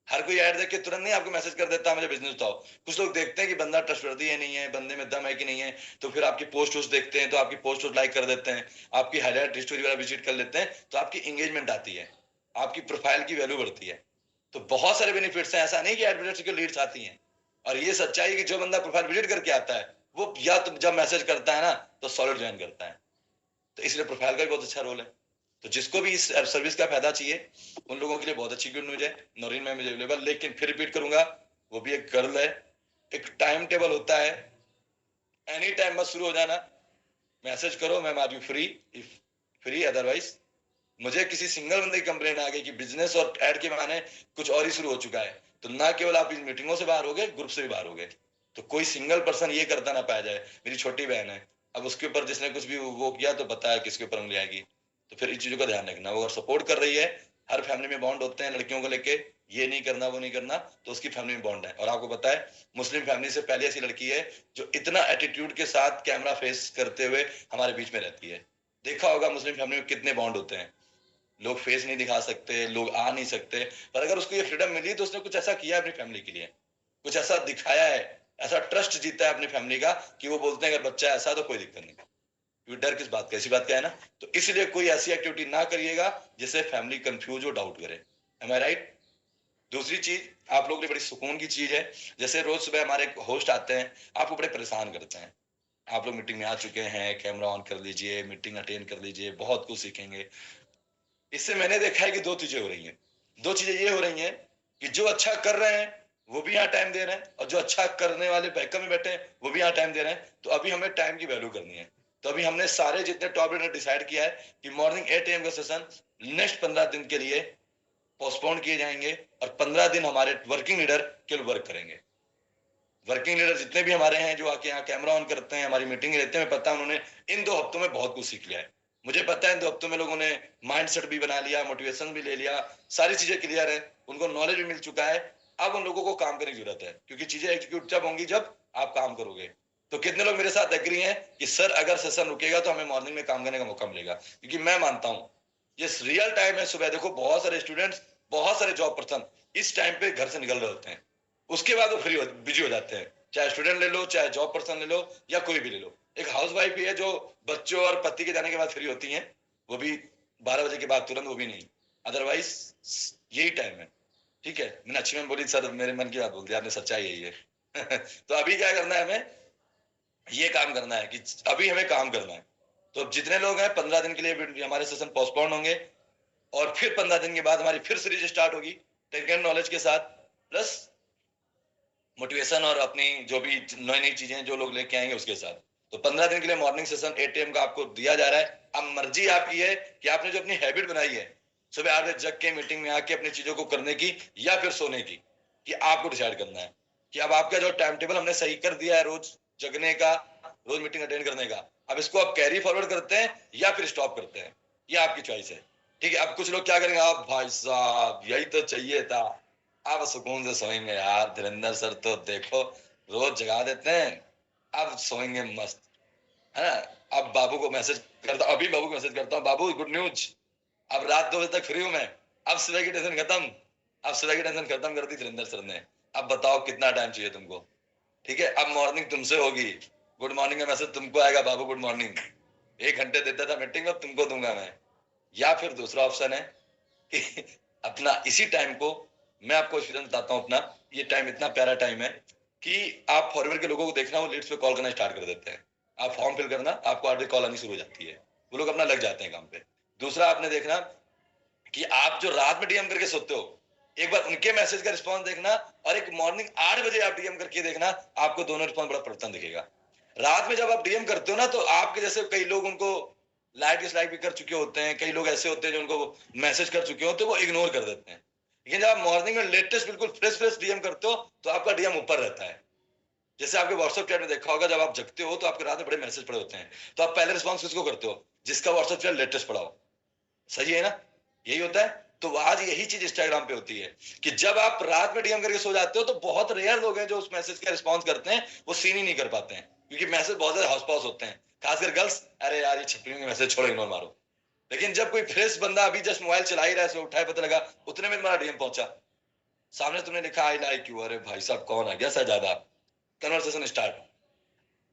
हर कोई ऐड देख के तुरंत नहीं आपको मैसेज कर देता मुझे बिजनेस बताओ। कुछ लोग देखते हैं कि बंदा ट्रस्टवर्दी है नहीं है, बंदे में दम है कि नहीं है, तो फिर आपकी पोस्ट वोस्ट देखते हैं, तो आपकी पोस्ट वोस्ट लाइक कर देते हैं, आपकी हाईलाइट स्टोरी वाला विजिट कर लेते हैं, तो आपकी एंगेजमेंट आती है, आपकी प्रोफाइल की वैल्यू बढ़ती है। तो बहुत सारे बेनिफिट्स हैं, ऐसा नहीं कि एडवर्टाइजर की लीड्स आती हैं। और ये सच्चाई है कि जो बंदा प्रोफाइल विजिट करके आता है वो या तो जब मैसेज करता है ना तो सॉलिड ज्वाइन करता है। तो इसलिए प्रोफाइल का भी बहुत अच्छा रोल है। तो जिसको भी इस सर्विस का फायदा चाहिए उन लोगों के लिए बहुत अच्छी गुड न्यूज है, नौरीन मैम अवेलेबल। लेकिन फिर रिपीट करूंगा, वो भी एक गर्ल है, एक टाइम टेबल होता है, एनी टाइम मत शुरू हो जाना, मैसेज करो ma'am are you free, if free, otherwise मुझे किसी सिंगल बंदे की कंप्लेंट आ गई कि बिजनेस और एड के बहाने कुछ और ही शुरू हो चुका है, तो ना केवल आप इन मीटिंगों से बाहर हो गए, ग्रुप से भी बाहर हो गए। तो कोई सिंगल पर्सन ये करता ना पाया जाए। मेरी छोटी बहन है, अब उसके ऊपर जिसने कुछ भी वो किया तो पता है किसके ऊपर उंगली आएगी। तो फिर इन चीजों का ध्यान रखना। वो अगर सपोर्ट कर रही है, हर फैमिली में बॉन्ड होते हैं लड़कियों को लेके, ये नहीं करना वो नहीं करना, तो उसकी फैमिली में बॉन्ड है। और आपको पता है मुस्लिम फैमिली से पहले ऐसी लड़की है जो इतना एटीट्यूड के साथ कैमरा फेस करते हुए हमारे बीच में रहती है। देखा होगा मुस्लिम फैमिली में कितने बॉन्ड होते हैं, लोग फेस नहीं दिखा सकते, लोग आ नहीं सकते, पर अगर उसको ये फ्रीडम मिली तो उसने कुछ ऐसा किया अपनी फैमिली के लिए, कुछ ऐसा दिखाया है, ऐसा ट्रस्ट जीता है अपनी फैमिली का कि वो बोलते हैं अगर बच्चा ऐसा है तो कोई दिक्कत नहीं। क्योंकि डर किस बात का, ऐसी बात का है ना। तो इसलिए कोई ऐसी एक्टिविटी ना करिएगा जिससे फैमिली कंफ्यूज हो, डाउट करे। एम आई राइट? दूसरी चीज आप लोग के लिए बड़ी सुकून की चीज है, जैसे रोज सुबह हमारे होस्ट आते हैं, आपको बड़े परेशान करते हैं। आप लोग मीटिंग में आ चुके हैं, कैमरा ऑन कर लीजिए, मीटिंग अटेंड कर लीजिए, बहुत कुछ सीखेंगे। इससे मैंने देखा है कि दो चीजें हो रही हैं। दो चीजें ये हो रही हैं कि जो अच्छा कर रहे हैं वो भी यहाँ टाइम दे रहे हैं, और जो अच्छा करने वाले बैकअप में बैठे हैं वो भी यहाँ टाइम दे रहे हैं। तो अभी हमें टाइम की वैल्यू करनी है। तो अभी हमने सारे जितने टॉप लीडर डिसाइड किया है कि मॉर्निंग 8 AM का सेशन नेक्स्ट 15 दिन के लिए पोस्टपोन किए जाएंगे, और 15 दिन हमारे वर्किंग लीडर केवल वर्क करेंगे। वर्किंग लीडर जितने भी हमारे हैं जो आके यहाँ कैमरा ऑन करते हैं, हमारी मीटिंग लेते हैं, पता है उन्होंने इन 2 हफ्तों में बहुत कुछ सीख लिया है। मुझे पता है इन 2 हफ्तों में लोगों ने माइंडसेट भी बना लिया, मोटिवेशन भी ले लिया, सारी चीजें क्लियर है, उनको नॉलेज भी मिल चुका है। अब उन लोगों को काम करने की जरूरत है, क्योंकि चीजें एग्जीक्यूट जब होंगी जब आप काम करोगे। तो कितने लोग मेरे साथ एग्री हैं कि सर अगर सेशन रुकेगा तो हमें मॉर्निंग में काम करने का मौका मिलेगा? क्योंकि मैं मानता हूँ ये रियल टाइम है। सुबह देखो बहुत सारे स्टूडेंट्स, बहुत सारे जॉब पर्सन इस टाइम पे घर से निकल रहे होते हैं, उसके बाद वो बिजी हो जाते हैं। चाहे स्टूडेंट ले लो, चाहे जॉब पर्सन ले लो, या कोई भी ले लो। एक हाउस वाइफ भी है जो बच्चों और पति के जाने के बाद फ्री होती हैं, वो भी 12 बजे के बाद तुरंत, वो भी नहीं, अदरवाइज यही टाइम है। ठीक है, मैंने अच्छी में बोली सर, मेरे मन की बात बोल दी आपने, सच्चाई यही है। तो अभी क्या करना है, हमें ये काम करना है कि अभी हमें काम करना है। तो जितने लोग हैं 15 दिन के लिए हमारे सेशन पोस्टपोन होंगे, और फिर 15 दिन के बाद हमारी फिर सीरीज स्टार्ट होगी टेक्निकल नॉलेज के साथ, प्लस मोटिवेशन और अपनी जो भी नई नई चीजें जो लोग लेके आएंगे उसके साथ। तो 15 दिन के लिए मॉर्निंग सेशन 8 AM का आपको दिया जा रहा है। अब मर्जी आपकी है कि आपने जो अपनी हैबिट बनाई है सुबह 8 बजे जग के मीटिंग में आके अपनी चीजों को करने की, या फिर सोने की, कि आपको डिसाइड करना है कि अब आपका जो टाइम टेबल हमने सही कर दिया है रोज जगने का, रोज मीटिंग अटेंड करने का, अब इसको आप कैरी फॉरवर्ड करते हैं या फिर स्टॉप करते हैं, ये आपकी चॉइस है। ठीक है, अब कुछ लोग क्या करेंगे, आप भाई साहब यही तो चाहिए था, अब सुकून से सोएंगे यार, धीरेन्द्र सर तो देखो रोज जगा देते हैं, अब सोएंगे मस्त, है ना। अब बाबू को मैसेज करता, अभी बाबू को मैसेज करता हूँ, बाबू गुड न्यूज, अब रात 2 बजे तक फ्री हूं मैं, अब सुबह की टेंशन खत्म, अब सुबह की टेंशन खत्म कर दी धीरेन्द्र सर ने। अब बताओ कितना टाइम चाहिए तुमको? ठीक है, अब मॉर्निंग तुमसे होगी, गुड मॉर्निंग का मैसेज तुमको आएगा, बाबू गुड मॉर्निंग, 1 घंटे देता था मीटिंग में, अब तुमको दूंगा मैं। या फिर दूसरा ऑप्शन है कि अपना इसी टाइम को, मैं आपको एक्सपीरियंस बताता हूँ अपना, ये टाइम इतना प्यारा टाइम है कि आप फॉरवर्ड के लोगों को देखना, वो लीड्स पे कॉल करना स्टार्ट कर देते हैं। आप फॉर्म फिल करना, आपको 8 बजे कॉल आनी शुरू हो जाती है, वो लोग अपना लग जाते हैं काम पे। दूसरा आपने देखना कि आप जो रात में डीएम करके सोते हो, एक बार उनके मैसेज का रिस्पॉन्स देखना, और एक मॉर्निंग 8 बजे आप डीएम करके देखना, आपको दोनों रिस्पॉन्स बड़ा परिवर्तन दिखेगा। रात में जब आप डीएम करते हो ना, तो आपके जैसे कई लोग उनको लाइक डिसलाइक भी कर चुके होते हैं, कई लोग ऐसे होते हैं जो उनको मैसेज कर चुके हो तो वो इग्नोर कर देते हैं। लेकिन जब आप मॉर्निंग में लेटेस्ट बिल्कुल फ्रेश फ्रेश डीएम करते हो तो आपका डीएम ऊपर रहता है। जैसे आपके व्हाट्सएप चैट में देखा होगा, जब आप जगते हो तो आपके रात में बड़े मैसेज पड़े होते हैं, तो आप पहले रिस्पॉन्स किसको करते हो? जिसका व्हाट्सएप चैट लेटेस्ट पड़ा हो। सही है ना, यही होता है। तो आज यही चीज इंस्टाग्राम पे होती है कि जब आप रात में डीएम करके सो जाते हो तो बहुत रेयर लोग हैं जो उस मैसेज का रिस्पॉन्स करते हैं, वो सीन ही नहीं कर पाते हैं, क्योंकि मैसेज बहुत ज्यादा हॉट पॉस होते हैं, खासकर गर्ल्स, अरे यार ये छपरी में मैसेज छोड़ो, इग्नोर मारो। लेकिन जब कोई फ्रेश बंदा अभी जस्ट मोबाइल चला ही रहा है, उठाए, पता लगा उतने में तुम्हारा डीएम पहुंचा, सामने तुमने लिखा आई लाइक यू, अरे भाई साहब कौन आ गया सजादा, कन्वर्सेशन स्टार्ट।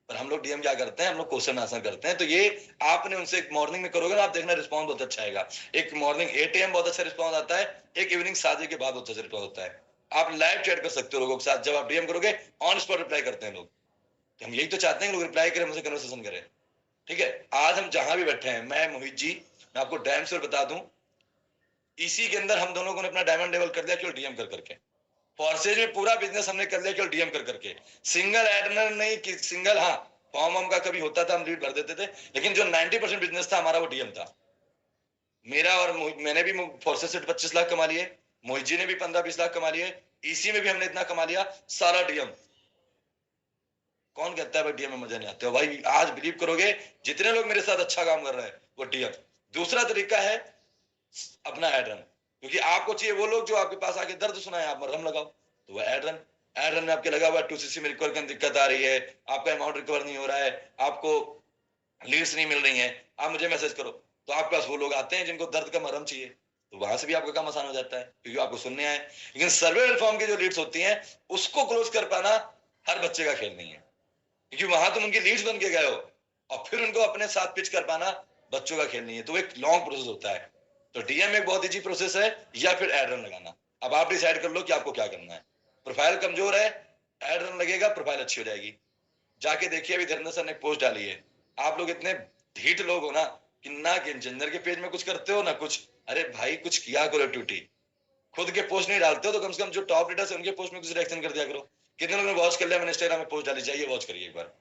पर हम लोग डीएम क्या करते हैं, हम लोग क्वेश्चन आंसर करते हैं। तो ये आपने उनसे एक मॉर्निंग में करोगे ना, आप देखना रिस्पॉन्स बहुत अच्छा आएगा। एक मॉर्निंग 8 AM बहुत अच्छा रिस्पॉन्स आता है, एक इवनिंग 7 बजे के बाद बहुत अच्छा रिस्पॉन्स होता है। आप लाइव चैट कर सकते हो लोगों के साथ, जब आप डीएम करोगे ऑन स्पॉट रिप्लाई करते हैं लोग। तो हम यही तो चाहते हैं कि लोग रिप्लाई करें, मुझसे कन्वर्सेशन करें। ठीक है, आज हम जहां भी बैठे हैं, मैं मोहित जी, मैं आपको डैम श्योर बता दूं, इसी के अंदर हम दोनों को ने अपना डायमंड लेवल कर दिया केवल डीएम कर करके। फॉर्सेज में पूरा बिजनेस हमने कर लिया केवल डीएम कर करके, सिंगल एडनर नहीं कि सिंगल, हाँ फॉर्म हम का कभी होता था, हम लीड भर देते थे, लेकिन जो 90% बिजनेस था हमारा वो डीएम था। मेरा और मैंने भी फोर्सेज से 25 लाख कमा लिए, मोहित जी ने भी 15-20 लाख कमा लिए, इसी में भी हमने इतना कमा लिया, सारा डीएम। कौन कहता है भाई डीएम में मजा नहीं आता? भाई आज बिलीव करोगे जितने लोग मेरे साथ अच्छा काम कर रहे हैं वो डीएम। दूसरा तरीका है अपना एड रन, क्योंकि आपको चाहिए वो लोग जो आपके पास आके दर्द सुनाए, आप मरहम लगाओ, तो वो एड रन में आपके लगा हुआ 2cc में रिकवर करने दिक्कत आ रही है, आपका अमाउंट रिकवर नहीं हो रहा है, आपको लीड्स नहीं मिल रही हैं, आप मुझे मैसेज करो, तो आपके पास वो लोग आते हैं जिनको दर्द का मरहम चाहिए, तो वहां से भी आपका काम आसान हो जाता है क्योंकि आपको सुनने आए। लेकिन सर्वेल फॉर्म की जो लीड्स होती हैं उसको क्लोज कर पाना हर बच्चे का खेल नहीं है, क्योंकि वहां तुम उनकी लीड्स बन के गए हो और फिर उनको अपने साथ पिच कर पाना बच्चों का खेल नहीं है, तो एक लॉन्ग प्रोसेस होता है। तो डीएम एक बहुत इजी प्रोसेस है, या फिर एड रन लगाना। अब आप डिसाइड कर लो कि आपको क्या करना है। प्रोफाइल कमजोर है, एड रन लगेगा, प्रोफाइल अच्छी हो जाएगी। जाके देखिए अभी धर्मेंद्र सर ने पोस्ट डाली है, आप लोग इतने ढीठ लोग हो ना कि ना इंजीनियर के पेज में कुछ करते हो ना कुछ। अरे भाई कुछ किया करो एक्टिविटी, खुद के पोस्ट नहीं डालते हो तो कम से कम जो टॉप लीडर्स है उनके पोस्ट में कुछ रिएक्शन कर दिया करो। कितने लोगों ने वॉच कर लिया मैंने इंस्टाग्राम में पोस्ट डाली, जाइए वॉच करिए एक बार।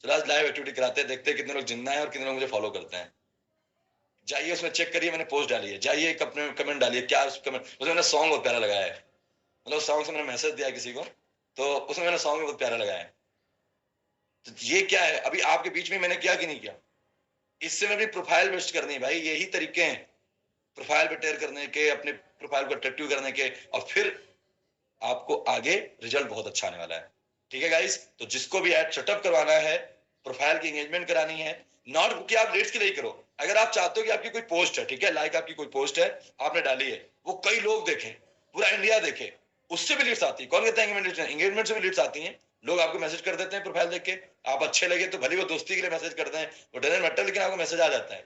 चलो आज लाइव एक्टिविटी कराते हैं, देखते हैं कितने लोग जिंदा है और कितने लोग मुझे फॉलो करते हैं। जाइए उसमें चेक करिए, मैंने पोस्ट डाली है, जाइए एक अपने कमेंट डालिए, क्या उस कमेंट उसमें मैंने सॉन्ग बहुत प्यारा लगाया है, मतलब सॉन्ग से मैंने मैसेज दिया किसी को तो उसमें मैंने सॉन्ग बहुत प्यारा लगाया है। तो ये क्या है, अभी आपके बीच में मैंने किया कि नहीं किया, इससे मैं अपनी प्रोफाइल बेस्ट करनी है भाई, यही तरीके हैं प्रोफाइल बेटर करने के, अपने प्रोफाइल को अट्रैक्टिव करने के, और फिर आपको आगे रिजल्ट बहुत अच्छा आने वाला है। ठीक है गाइस, तो जिसको भी एड सेटअप करवाना है, प्रोफाइल की एंगेजमेंट करानी है, नॉट कि आप लीड्स के लिए करो। अगर आप चाहते हो कि आपकी कोई पोस्ट है, ठीक है, लाइक आपकी कोई पोस्ट है आपने डाली है, वो कई लोग देखें, पूरा इंडिया देखे, उससे भी लीड्स आती है। कौन कहता है एंगेजमेंट से भी लीड्स आती हैं? लोग आपको मैसेज कर देते हैं प्रोफाइल देख के, आप अच्छे लगे तो भले वो दोस्ती के लिए मैसेज करते हैं, वो डजंट मैटर, लेकिन आपको मैसेज आ जाता है,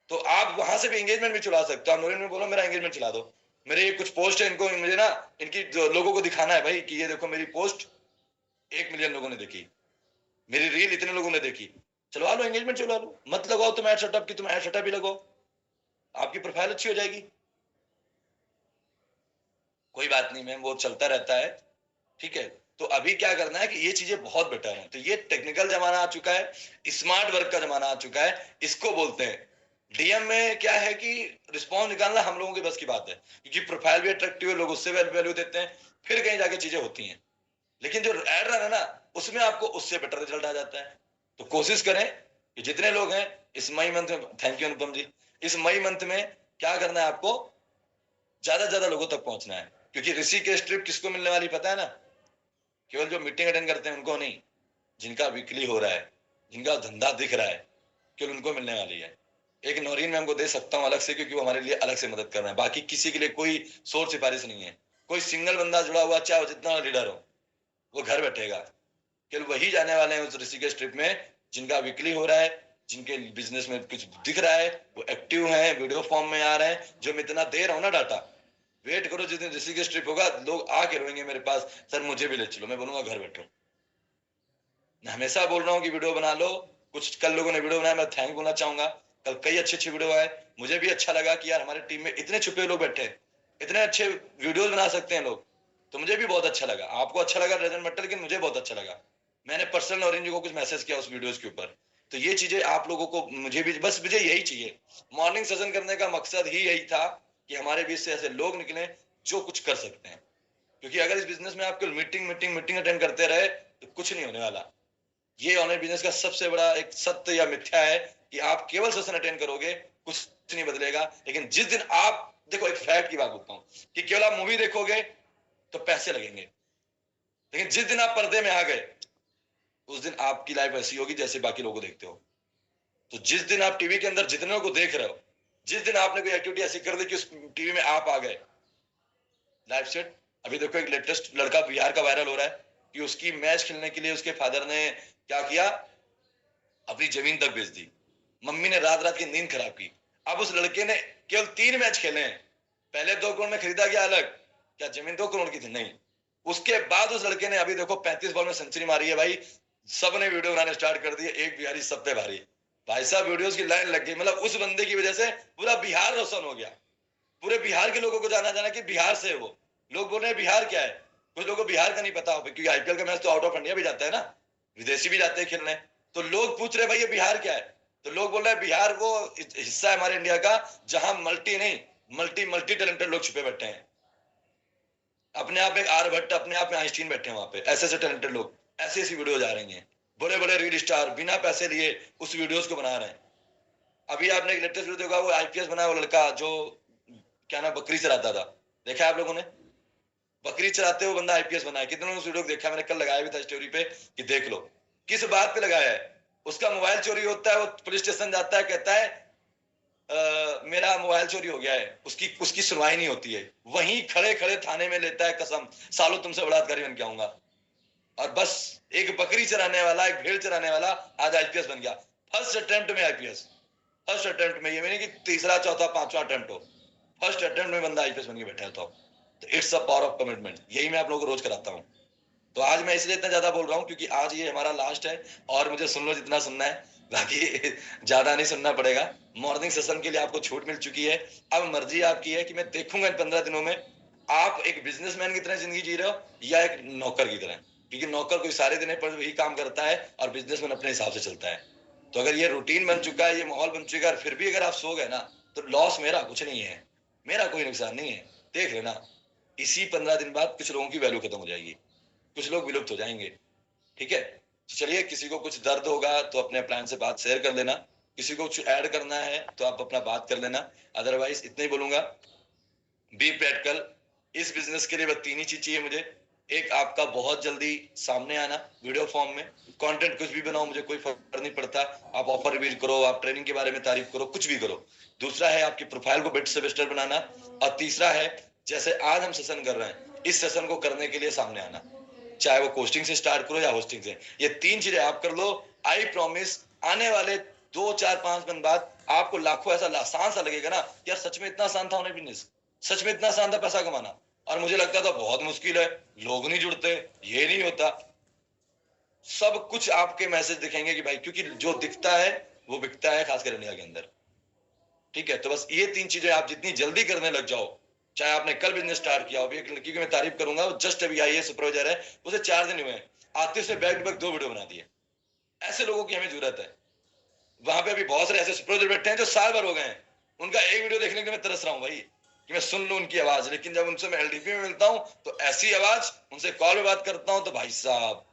तो आप वहां से भी एंगेजमेंट भी चला सकते हो। आप नोरिन में बोलो मेरा एंगेजमेंट चला दो, मेरे ये कुछ पोस्ट है, इनको मुझे ना इनकी लोगों को दिखाना है भाई कि ये देखो मेरी पोस्ट 1 मिलियन लोगों ने देखी, मेरी रील इतने लोगों ने देखी, चलवा लो एंगेजमेंट चलवा लो। मत लगाओ तुम एड सेटअप की, तुम एड सेटअप ही लगाओ, आपकी प्रोफाइल अच्छी हो जाएगी। कोई बात नहीं मैम, वो चलता रहता है, ठीक है। तो अभी क्या करना है कि ये चीजें बहुत बेटर है, तो ये टेक्निकल जमाना आ चुका है, स्मार्ट वर्क का जमाना आ चुका है, इसको बोलते हैं। डीएम में क्या है कि रिस्पॉन्स निकालना हम लोगों की बस की बात है, क्योंकि प्रोफाइल भी अट्रैक्टिव है, लोग उससे वैल्यू देते हैं, फिर कहीं जाके चीजें होती हैं। लेकिन जो एड रन है ना, उसमें आपको उससे बेटर रिजल्ट आ जाता है। तो कोशिश करें कि जितने लोग हैं इस मई मंथ में, थैंक यू अनुपम जी, इस मई मंथ में क्या करना है आपको, ज्यादा से ज्यादा लोगों तक पहुंचना है, क्योंकि ऋषि के ट्रिप किसको मिलने वाली पता है ना, केवल जो मीटिंग अटेंड करते हैं उनको नहीं, जिनका वीकली हो रहा है, जिनका धंधा दिख रहा है, केवल उनको मिलने वाली है। एक नौरीन मैम को दे सकता हूँ अलग से, क्योंकि वो हमारे लिए अलग से मदद कर रहे हैं, बाकी किसी के लिए कोई सोर्स सिफारिश नहीं है। कोई सिंगल बंदा जुड़ा हुआ चाहे वो जितना लीडर हो, वो घर बैठेगा, केवल वही जाने वाले हैं उस ऋषिकेश ट्रिप में जिनका वीकली हो रहा है, जिनके बिजनेस में कुछ दिख रहा है, वो एक्टिव हैं, वीडियो फॉर्म में आ रहे हैं। जो मैं इतना दे रहा हूँ ना डाटा, वेट करो जिस दिन ऋषिकेश ट्रिप होगा, लोग आके रोएंगे मेरे पास, सर मुझे भी ले चलो। मैं बोलूंगा घर बैठो। मैं हमेशा बोल रहा हूँ कि वीडियो बना लो। कुछ कल लोगों ने वीडियो बनाया, मैं थैंक बोलना चाहूंगा। कल कई अच्छे अच्छे वीडियो आए, मुझे भी अच्छा लगा कि यार हमारी टीम में इतने छुपे लोग बैठे, इतने अच्छे वीडियोस बना सकते हैं लोग, तो मुझे भी बहुत अच्छा लगा। आपको अच्छा लगा डजंट मैटर, लेकिन मुझे बहुत अच्छा लगा। मैंने पर्सनल ऑरेंज को कुछ मैसेज किया उस वीडियोस के ऊपर। तो ये चीजें आप लोगों को, मुझे भी, बस मुझे यही चाहिए। मॉर्निंग सेशन करने का मकसद ही यही था कि हमारे बीच से ऐसे लोग निकले जो कुछ कर सकते हैं, क्योंकि अगर इस बिजनेस में आप केवल मीटिंग मीटिंग मीटिंग अटेंड करते रहे तो कुछ नहीं होने वाला। ये ऑनलाइन बिजनेस का सबसे बड़ा एक सत्य या मिथ्या है कि आप केवल सेशन अटेंड करोगे कुछ नहीं बदलेगा। लेकिन जिस दिन आप, देखो एक फैक्ट की बात बोलता हूँ कि केवल आप मूवी देखोगे तो पैसे लगेंगे, लेकिन जिस दिन आप पर्दे में आ गए उस दिन आपकी लाइफ ऐसी होगी जैसे बाकी लोगों को देखते हो। तो जिस दिन आप टीवी के अंदर जितने को देख रहे हो, जिस दिन आपने कोई एक्टिविटी ऐसी कर दी कि उस टीवी में आप आ गए, लाइफ सेट। अभी देखो एक लेटेस्ट लड़का बिहार का वायरल हो रहा है कि उसकी मैच खेलने के लिए उसके फादर ने क्या किया, अपनी जमीन तक बेच दी। मम्मी ने रात रात की नींद खराब की। अब उस लड़के ने केवल 3 मैच खेले हैं, पहले 2 करोड़ में खरीदा गया अलग, क्या जमीन 2 करोड़ की थी? नहीं। उसके बाद उस लड़के ने अभी देखो 35 बॉल में सेंचुरी मारी है भाई। सब ने वीडियो बनाने स्टार्ट कर दिए, एक बिहारी सब पे भारी। भाई साहब वीडियोस की लाइन लग गई, मतलब उस बंदे की वजह से पूरा बिहार रोशन हो गया। पूरे बिहार के लोगों को जाना जाना कि बिहार से है वो। लोग बोल रहे हैं बिहार क्या है, कुछ लोगों को बिहार का नहीं पता हो, क्योंकि आईपीएल का मैच तो आउट ऑफ इंडिया भी जाता है ना, विदेशी भी जाते हैं खेलने। तो लोग पूछ रहे भाई ये बिहार क्या है, तो लोग बोल रहे हैं बिहार वो हिस्सा है हमारे इंडिया का जहां मल्टी नहीं, मल्टी मल्टी टैलेंटेड लोग छुपे बैठे हैं। अपने आप एक आर्यभट्ट, अपने आप में आइंस्टीन बैठे हैं वहां पे, ऐसे ऐसे टैलेंटेड लोग। ऐसी ऐसी वीडियोज आ रही हैं, बड़े बड़े रील स्टार बिना पैसे लिए उस वीडियोज को बना रहे हैं। अभी आपने एक लेटेस्ट वीडियो देखा, वो आईपीएस बना, वो लड़का जो क्या नाम बकरी चराता था, देखा है आप लोगों ने? बकरी चराते हुए बंदा आईपीएस बना है। कितने लोगों ने उस वीडियो को देखा? मैंने कल लगाया भी था स्टोरी पे कि देख लो। किस बात पे लगाया है? उसका मोबाइल चोरी होता है, वो पुलिस स्टेशन जाता है, कहता है मेरा मोबाइल चोरी हो गया है, उसकी सुनवाई नहीं होती है, वहीं खड़े खड़े थाने में लेता है कसम, सालों तुमसे बड़ा अधिकारी बन के आऊंगा। और बस एक बकरी चराने वाला, एक भेड़ चराने वाला आज आईपीएस बन गया। फर्स्ट अटेम्प्ट में आईपीएस, फर्स्ट अटेम्प्ट में, ये नहीं कि तीसरा चौथा पांचवा अटेम्प्ट हो, फर्स्ट अटेम्प्ट में बंदा आईपीएस बन के बैठा है। तो it's a power of commitment, यही मैं आप लोगों को रोज कराता हूँ। तो आज मैं इसलिए इतना ज्यादा बोल रहा हूँ क्योंकि आज ये हमारा लास्ट है, और मुझे सुन लो जितना सुनना है, बाकी ज्यादा नहीं सुनना पड़ेगा। मॉर्निंग सेशन के लिए आपको छूट मिल चुकी है। अब मर्जी आपकी है कि मैं देखूंगा इन 15 दिनों में आप एक बिजनेसमैन की तरह जिंदगी जी रहे हो या एक नौकर की तरह, क्योंकि नौकर कोई सारे दिन पर वही काम करता है और बिजनेसमैन अपने हिसाब से चलता है। तो अगर ये रूटीन बन चुका है, ये माहौल बन चुका है, फिर भी अगर आप सो गए ना, तो लॉस मेरा कुछ नहीं है, मेरा कोई नुकसान नहीं है। देख लेना, इसी 15 दिन बाद कुछ लोगों की वैल्यू खत्म हो जाएगी, कुछ लोग विलुप्त हो जाएंगे। ठीक है, तो चलिए, किसी को कुछ दर्द होगा तो अपने प्लान से बात शेयर कर लेना, किसी को कुछ ऐड करना है तो आप अपना बात कर लेना। अदरवाइज इतना ही बोलूंगा, बी प्रैक्टिकल। इस बिजनेस के लिए बस 3 ही चीज चाहिए मुझे। एक, आपका बहुत जल्दी सामने आना वीडियो फॉर्म में, कंटेंट कुछ भी बनाओ, मुझे कोई फर्क नहीं पड़ता। आप ऑफर रिवील करो, आप ट्रेनिंग के बारे में तारीफ करो, कुछ भी करो। दूसरा है आपकी प्रोफाइल को बेटर से बेटर बनाना। और तीसरा है, जैसे आज हम सेशन कर रहे हैं, इस सेशन को करने के लिए सामने आना, चाहे वो कोस्टिंग से स्टार्ट करो या होस्टिंग से। ये 3 चीजें आप कर लो, आई प्रॉमिस आने वाले 2 4 5 दिन बाद आपको लाखों ऐसा आसान सा लगेगा ना, यार सच में इतना आसान था होना बिजनेस, सच में इतना आसान था पैसा कमाना। और मुझे लगता था बहुत मुश्किल है, लोग नहीं जुड़ते, ये नहीं होता। सब कुछ आपके मैसेज दिखेंगे कि भाई, क्योंकि जो दिखता है वो बिकता है, खासकर इंडिया के अंदर। ठीक है, तो बस ये 3 चीजें आप जितनी जल्दी करने लग जाओ, चाहे आपने कल बिजनेस स्टार्ट किया हो। अभी एक लड़की की मैं तारीफ करूंगा, वो जस्ट अभी आई है, सुपरवाइजर है, उसे 4 दिन हुए हैं, आते से बैक टू बैक 2 वीडियो बना दिए। ऐसे लोगों की हमें जरूरत है। वहां पे अभी बहुत सारे ऐसे सुपरवाइजर बैठे हैं जो साल भर हो गए हैं, उनका एक वीडियो देखने के लिए मैं तरस रहा हूं भाई, कि मैं सुन लूं उनकी आवाज। लेकिन जब उनसे मैं एलडीपी में मिलता हूं तो ऐसी आवाज, उनसे कॉल पे बात करता हूं तो भाई साहब,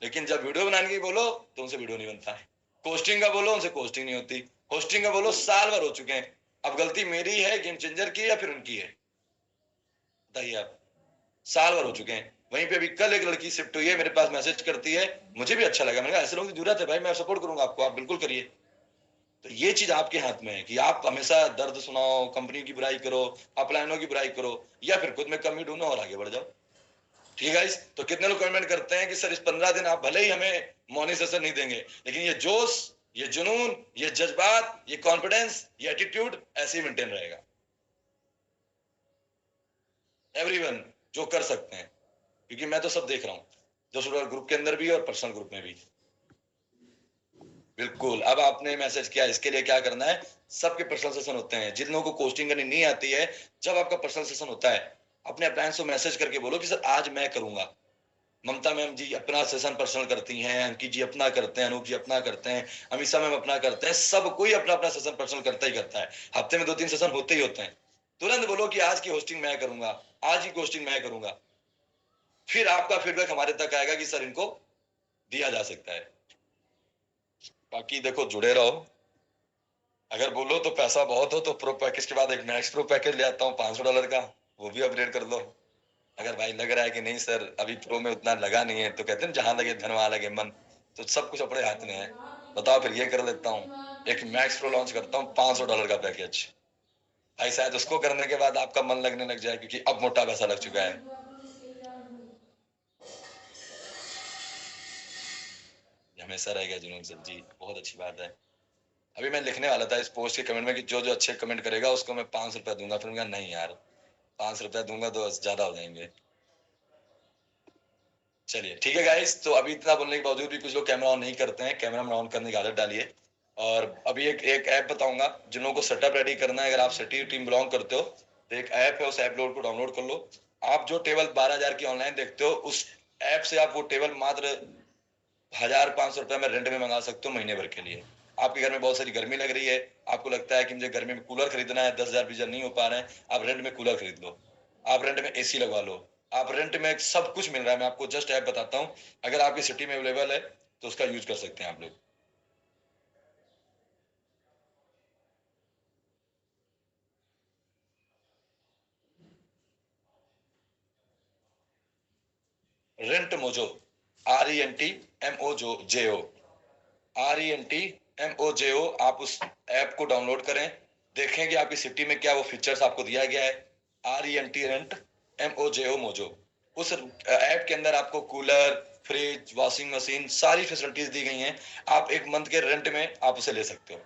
लेकिन जब वीडियो बनाने की बोलो तो उनसे वीडियो नहीं बनता है, कोस्टिंग का बोलो उनसे कोस्टिंग नहीं होती, होस्टिंग का बोलो साल भर हो चुके हैं। अब गलती मेरी है, गेम चेंजर की, या फिर उनकी है? बताइए आप, साल भर हो चुके हैं। वहीं पे भी कल एक लड़की शिफ्ट हुई है, मेरे पास मैसेज करती है, मुझे भी अच्छा लगा, मैंने कहा ऐसे लोगों की जरूरत है भाई, मैं सपोर्ट करूंगा आपको, आप बिल्कुल करिए। तो ये चीज आपके हाथ में है कि आप हमेशा दर्द सुनाओ, कंपनी की बुराई करो, अपलाइनों की बुराई करो, या फिर खुद में कमी ढूंढो और आगे बढ़ जाओ। ठीक है गाइस, तो कितने लोग कमेंट करते हैं कि सर इस 15 दिन आप भले ही हमें मॉर्निंग सेशन नहीं देंगे, लेकिन ये जोश, ये जुनून, ये जज्बात, ये कॉन्फिडेंस, ये एटीट्यूड ऐसे ही मेंटेन रहेगा। एवरीवन जो कर सकते हैं, क्योंकि मैं तो सब देख रहा हूँ, जो ग्रुप के अंदर भी और पर्सनल ग्रुप में भी। बिल्कुल, अब आपने मैसेज किया, इसके लिए क्या करना है, सबके पर्सनल सेशन होते हैं। जिन लोगों को कोस्टिंग करनी नहीं आती है, जब आपका पर्सनल सेशन होता है, अपने अप्लायंस को मैसेज करके बोलो कि सर आज मैं करूंगा। ममता मैम जी अपना सेशन पर्सनल करती हैं, अंकित जी अपना करते हैं, अनूप जी अपना करते हैं, अमीषा मैम अपना करते हैं, सब कोई अपना अपना सेशन पर्सनल करता ही करता है। हफ्ते में 2-3 सेशन होते ही होते हैं। तुरंत बोलो कि आज की होस्टिंग मैं करूंगा, आज की कोस्टिंग मैं करूंगा। फिर आपका फीडबैक हमारे तक आएगा कि सर इनको दिया जा सकता है। बाकी देखो, जुड़े रहो। अगर बोलो तो पैसा बहुत हो तो प्रो पैकेज के बाद एक मैक्स प्रो पैकेज ले आता हूँ $500 का, वो भी अपग्रेड कर लो। अगर भाई लग रहा है कि नहीं सर अभी प्रो में उतना लगा नहीं है, तो कहते हैं जहां लगे धन वहां लगे मन, तो सब कुछ अपने हाथ में है। बताओ, फिर ये कर लेता हूँ, एक मैक्स प्रो लॉन्च करता हूँ $500 का पैकेज। भाई शायद उसको करने के बाद आपका मन लगने लग जाए, क्योंकि अब मोटा पैसा लग चुका है। हमेशा रहेगा जुनून सर जी, बहुत अच्छी बात है। अभी मैं लिखने वाला था इस पोस्ट के कमेंट में कि जो जो अच्छे कमेंट करेगा उसको मैं ₹500 दूंगा, फिर मैं नहीं यार, ₹500 दूंगा तो ज्यादा हो जाएंगे। चलिए ठीक है गाइस, तो अभी इतना बोलने के बावजूद भी कुछ लोग कैमरा ऑन नहीं करते हैं, कैमरा ऑन करने की आदत डालिए। और अभी एक ऐप बताऊंगा जिन लोगों को सेटअप रेडी करना है। अगर आप सिटी टीम बिलोंग करते हो तो एक ऐप है, उस ऐप को डाउनलोड कर लो। आप जो टेबल 12,000 की ऑनलाइन देखते हो, उस ऐप से आप वो टेबल मात्र 1,500 रुपए में रेंट में मंगा सकते हो महीने भर के लिए। आपके घर में बहुत सारी गर्मी लग रही है, आपको लगता है कि मुझे गर्मी में कूलर खरीदना है, 10,000 20,000 नहीं हो पा रहे हैं, आप रेंट में कूलर खरीद लो, आप रेंट में एसी लगवा लो, आप रेंट में सब कुछ मिल रहा है। मैं आपको जस्ट ऐप बताता हूँ, अगर आपकी सिटी में अवेलेबल है तो उसका यूज कर सकते हैं आप लोग। Rent mojo, RENTMOJO, RENTMOJO। आप उस ऐप को डाउनलोड करें, देखें कि आपकी सिटी में क्या वो फीचर्स आपको दिया गया है। RENTMOJO mojo. उस ऐप के अंदर आपको कूलर, फ्रिज, वॉशिंग मशीन, सारी फैसिलिटीज दी गई हैं। आप एक मंथ के रेंट में आप उसे ले सकते हो।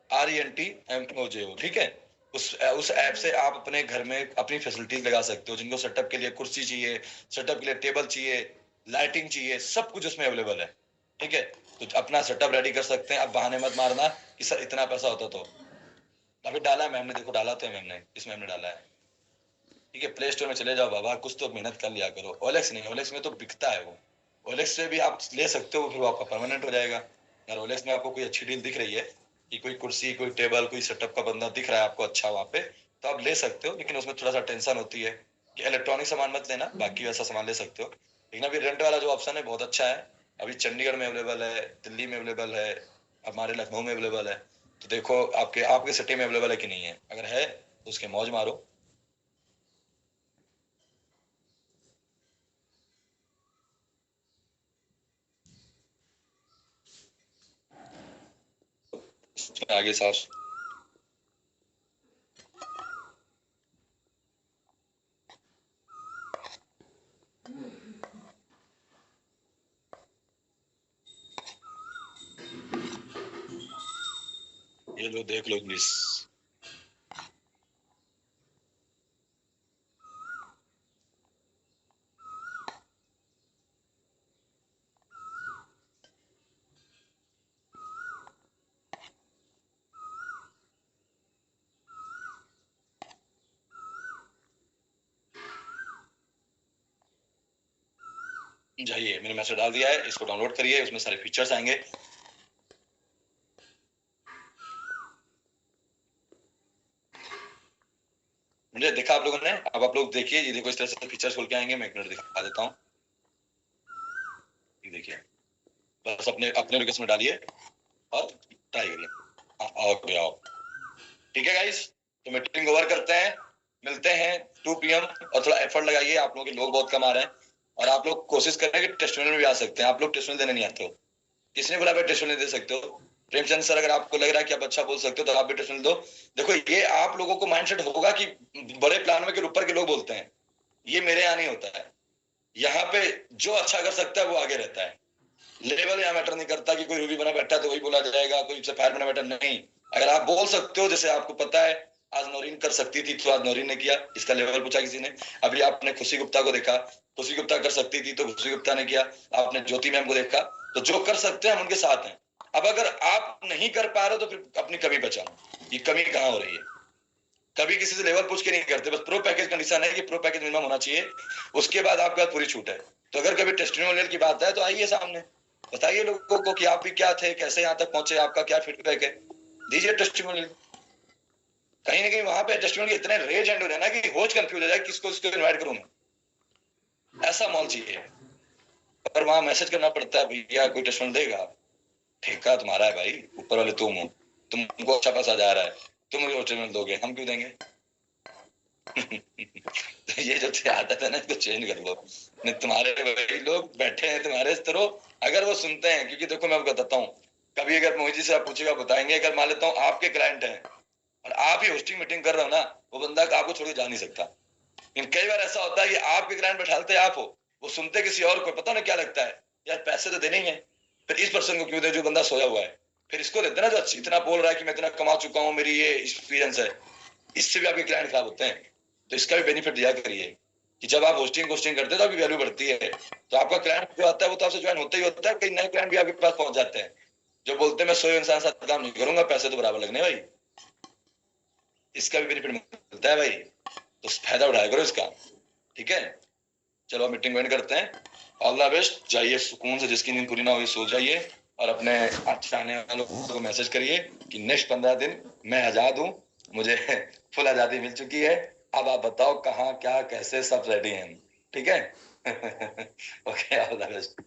RENTMOJO, ठीक है। उस ऐप से आप अपने घर में अपनी फैसिलिटीज लगा सकते हो। जिनको सेटअप के लिए कुर्सी चाहिए, सेटअप के लिए टेबल चाहिए, लाइटिंग चाहिए, सब कुछ उसमें अवेलेबल है, ठीक है। तो अपना सेटअप रेडी कर सकते हैं। अब बहाने मत मारना कि सर इतना पैसा होता तो। अभी डाला है मैम ने, देखो डाला तो है मैम ने, इस मैम ने डाला है, ठीक है। प्ले स्टोर में चले जाओ बाबा, कुछ तो मेहनत कर लिया करो। ओलेक्स नहीं, ओलेक्स में तो बिकता है वो। ओलेक्स से भी आप ले सकते हो, फिर वो आपका परमानेंट हो जाएगा। अगर ओलेक्स में आपको कोई अच्छी डील दिख रही है कि कोई कुर्सी, कोई टेबल, कोई सेटअप का बंदा दिख रहा है आपको अच्छा वहाँ पे, तो आप ले सकते हो। लेकिन उसमें थोड़ा सा टेंशन होती है कि इलेक्ट्रॉनिक सामान मत लेना, बाकी वैसा सामान ले सकते हो। लेकिन अभी रेंट वाला जो ऑप्शन है बहुत अच्छा है। अभी चंडीगढ़ में अवेलेबल है, दिल्ली में अवेलेबल है, हमारे लखनऊ में अवेलेबल है। तो देखो आपके आपके सिटी में अवेलेबल है कि नहीं है। अगर है तो उसके मौज मारो। आगे साफ। ये लो देख लो इंग्लिश। जाइए, मैंने मैसेज डाल दिया है, इसको डाउनलोड करिए, उसमें सारे फीचर्स आएंगे। मुझे देखा आप लोगों ने। अब आप लोग देखिए, ये देखो इस तरह से फीचर्स खोल के आएंगे। मैं एक मिनट दिखा देता हूँ। ये देखिए, बस अपने अपने लोकेशन में डालिए और ट्राई करिए। आओ आओ आओ। ठीक है गाइस, तो मीटिंग ओवर करते हैं, मिलते हैं 2 PM। और थोड़ा एफर्ट लगाइए, आप लोगों के लोग बहुत कम आ रहे हैं। और आप लोग कोशिश करें कि टेस्टिमोनियल में भी आ सकते हैं। आप लोग टेस्टिमोनियल देने नहीं आते हो, किसने बोला भाई टेस्टिमोनियल दे सकते हो? प्रेमचंद सर, अगर आपको लग रहा है कि आप अच्छा बोल सकते हो तो आप भी टेस्टिमोनियल दो। देखो ये आप लोगों को माइंडसेट होगा कि बड़े प्लान में के ऊपर के लोग बोलते हैं, ये मेरे यहाँ नहीं होता है। यहाँ पे जो अच्छा कर सकता है वो आगे रहता है। लेवल यहाँ मैटर नहीं करता कि कोई रूबी बना बैठा है तो वही बोला जाएगा, कोई सफायर बना बैठा नहीं। अगर आप बोल सकते हो, जैसे आपको पता है आज नौरीन कर सकती थी तो आज नौरीन ने किया, इसका लेवल पूछा किसी ने। अभी आपने खुशी गुप्ता को देखा, खुशी गुप्ता कर सकती थी तो खुशी गुप्ता ने किया। आपने ज्योति मैम को देखा, तो जो कर सकते हैं हम उनके साथ हैं। अब अगर आप नहीं कर पा रहे हो तो फिर अपनी कमी पहचानो, ये कमी कहाँ हो रही है। कभी किसी से लेवल पूछ के नहीं करते, बस प्रो पैकेज कंडीशन है कि प्रो पैकेज मिनिमम होना चाहिए, उसके बाद आपके पास पूरी छूट है। तो अगर कभी टेस्टिमोनियल की बात है तो आइए सामने, बताइए लोगों को कि आप भी क्या थे, कैसे यहाँ तक पहुंचे, आपका क्या फीडबैक है, दीजिए टेस्टिमोनियल। कहीं ना कहीं वहां पे टेस्टिमोनियल इतने रेज एंड हो जाए ना कि होच कंफ्यूज हो जाए किसको इसको इनवाइट करूं मैं। ऐसा मॉल चाहिए। पर वहां मैसेज करना पड़ता है, भैया कोई टेस्टिमोनियल देगा? ठेका तुम्हारा है भाई, ऊपर वाले तुम हो, तुमको अच्छा पैसा जा रहा है, तुम मुझे टेस्टिमोनियल दोगे, हम क्यों देंगे? तो ये जो आदत है ना, इसको चेंज कर लो। नहीं, तुम्हारे वही लोग बैठे हैं तुम्हारे इस तरह, अगर वो सुनते हैं, क्योंकि देखो मैं आपको बताता हूँ, कभी अगर मोहित जी से आप पूछेगा बताएंगे, अगर मान लेता हूँ आपके क्लाइंट हैं और आप ही होस्टिंग मीटिंग कर रहे हो ना, वो बंदा आपको छोड़ के जा नहीं सकता। लेकिन कई बार ऐसा होता है कि आपके क्लाइंट बैठाते आप हो, वो सुनते किसी और को, पता ना क्या लगता है, यार पैसे तो देने ही है, फिर इस पर्सन को क्यों दे जो बंदा सोया हुआ है। फिर इसको देते ना जो इतना बोल रहा है कि मैं इतना कमा चुका हूँ, मेरी ये एक्सपीरियंस है। इससे भी आपके क्लाइंट खराब होते हैं। तो इसका भी बेनिफिट दिया करिए कि जब आप होस्टिंग होस्टिंग करते हैं तो आपकी वैल्यू बढ़ती है। तो आपका क्लाइंट जो आता है वो तो आपसे ज्वाइन होता ही होता है। कई नए क्लाइंट भी आपके पास पहुंच जाते हैं जो बोलते हैं मैं सोए इंसान साथ काम नहीं करूंगा, पैसे तो बराबर लगने भाई। इसका भी बेनिफिट मिलता है भाई, तो फायदा उठाया करो इसका, ठीक है। चलो मीटिंग ज्वाइन करते हैं। ऑल द बेस्ट, जाइए सुकून से, जिसकी नींद पूरी ना हुई सो जाइए। और अपने अच्छा आने वालों को मैसेज करिए कि नेक्स्ट 15 दिन मैं आजाद हूँ, मुझे फुल आजादी मिल चुकी है। अब आप बताओ कहाँ क्या कैसे, सब रेडी हैं। ठीक है? Okay, all the best.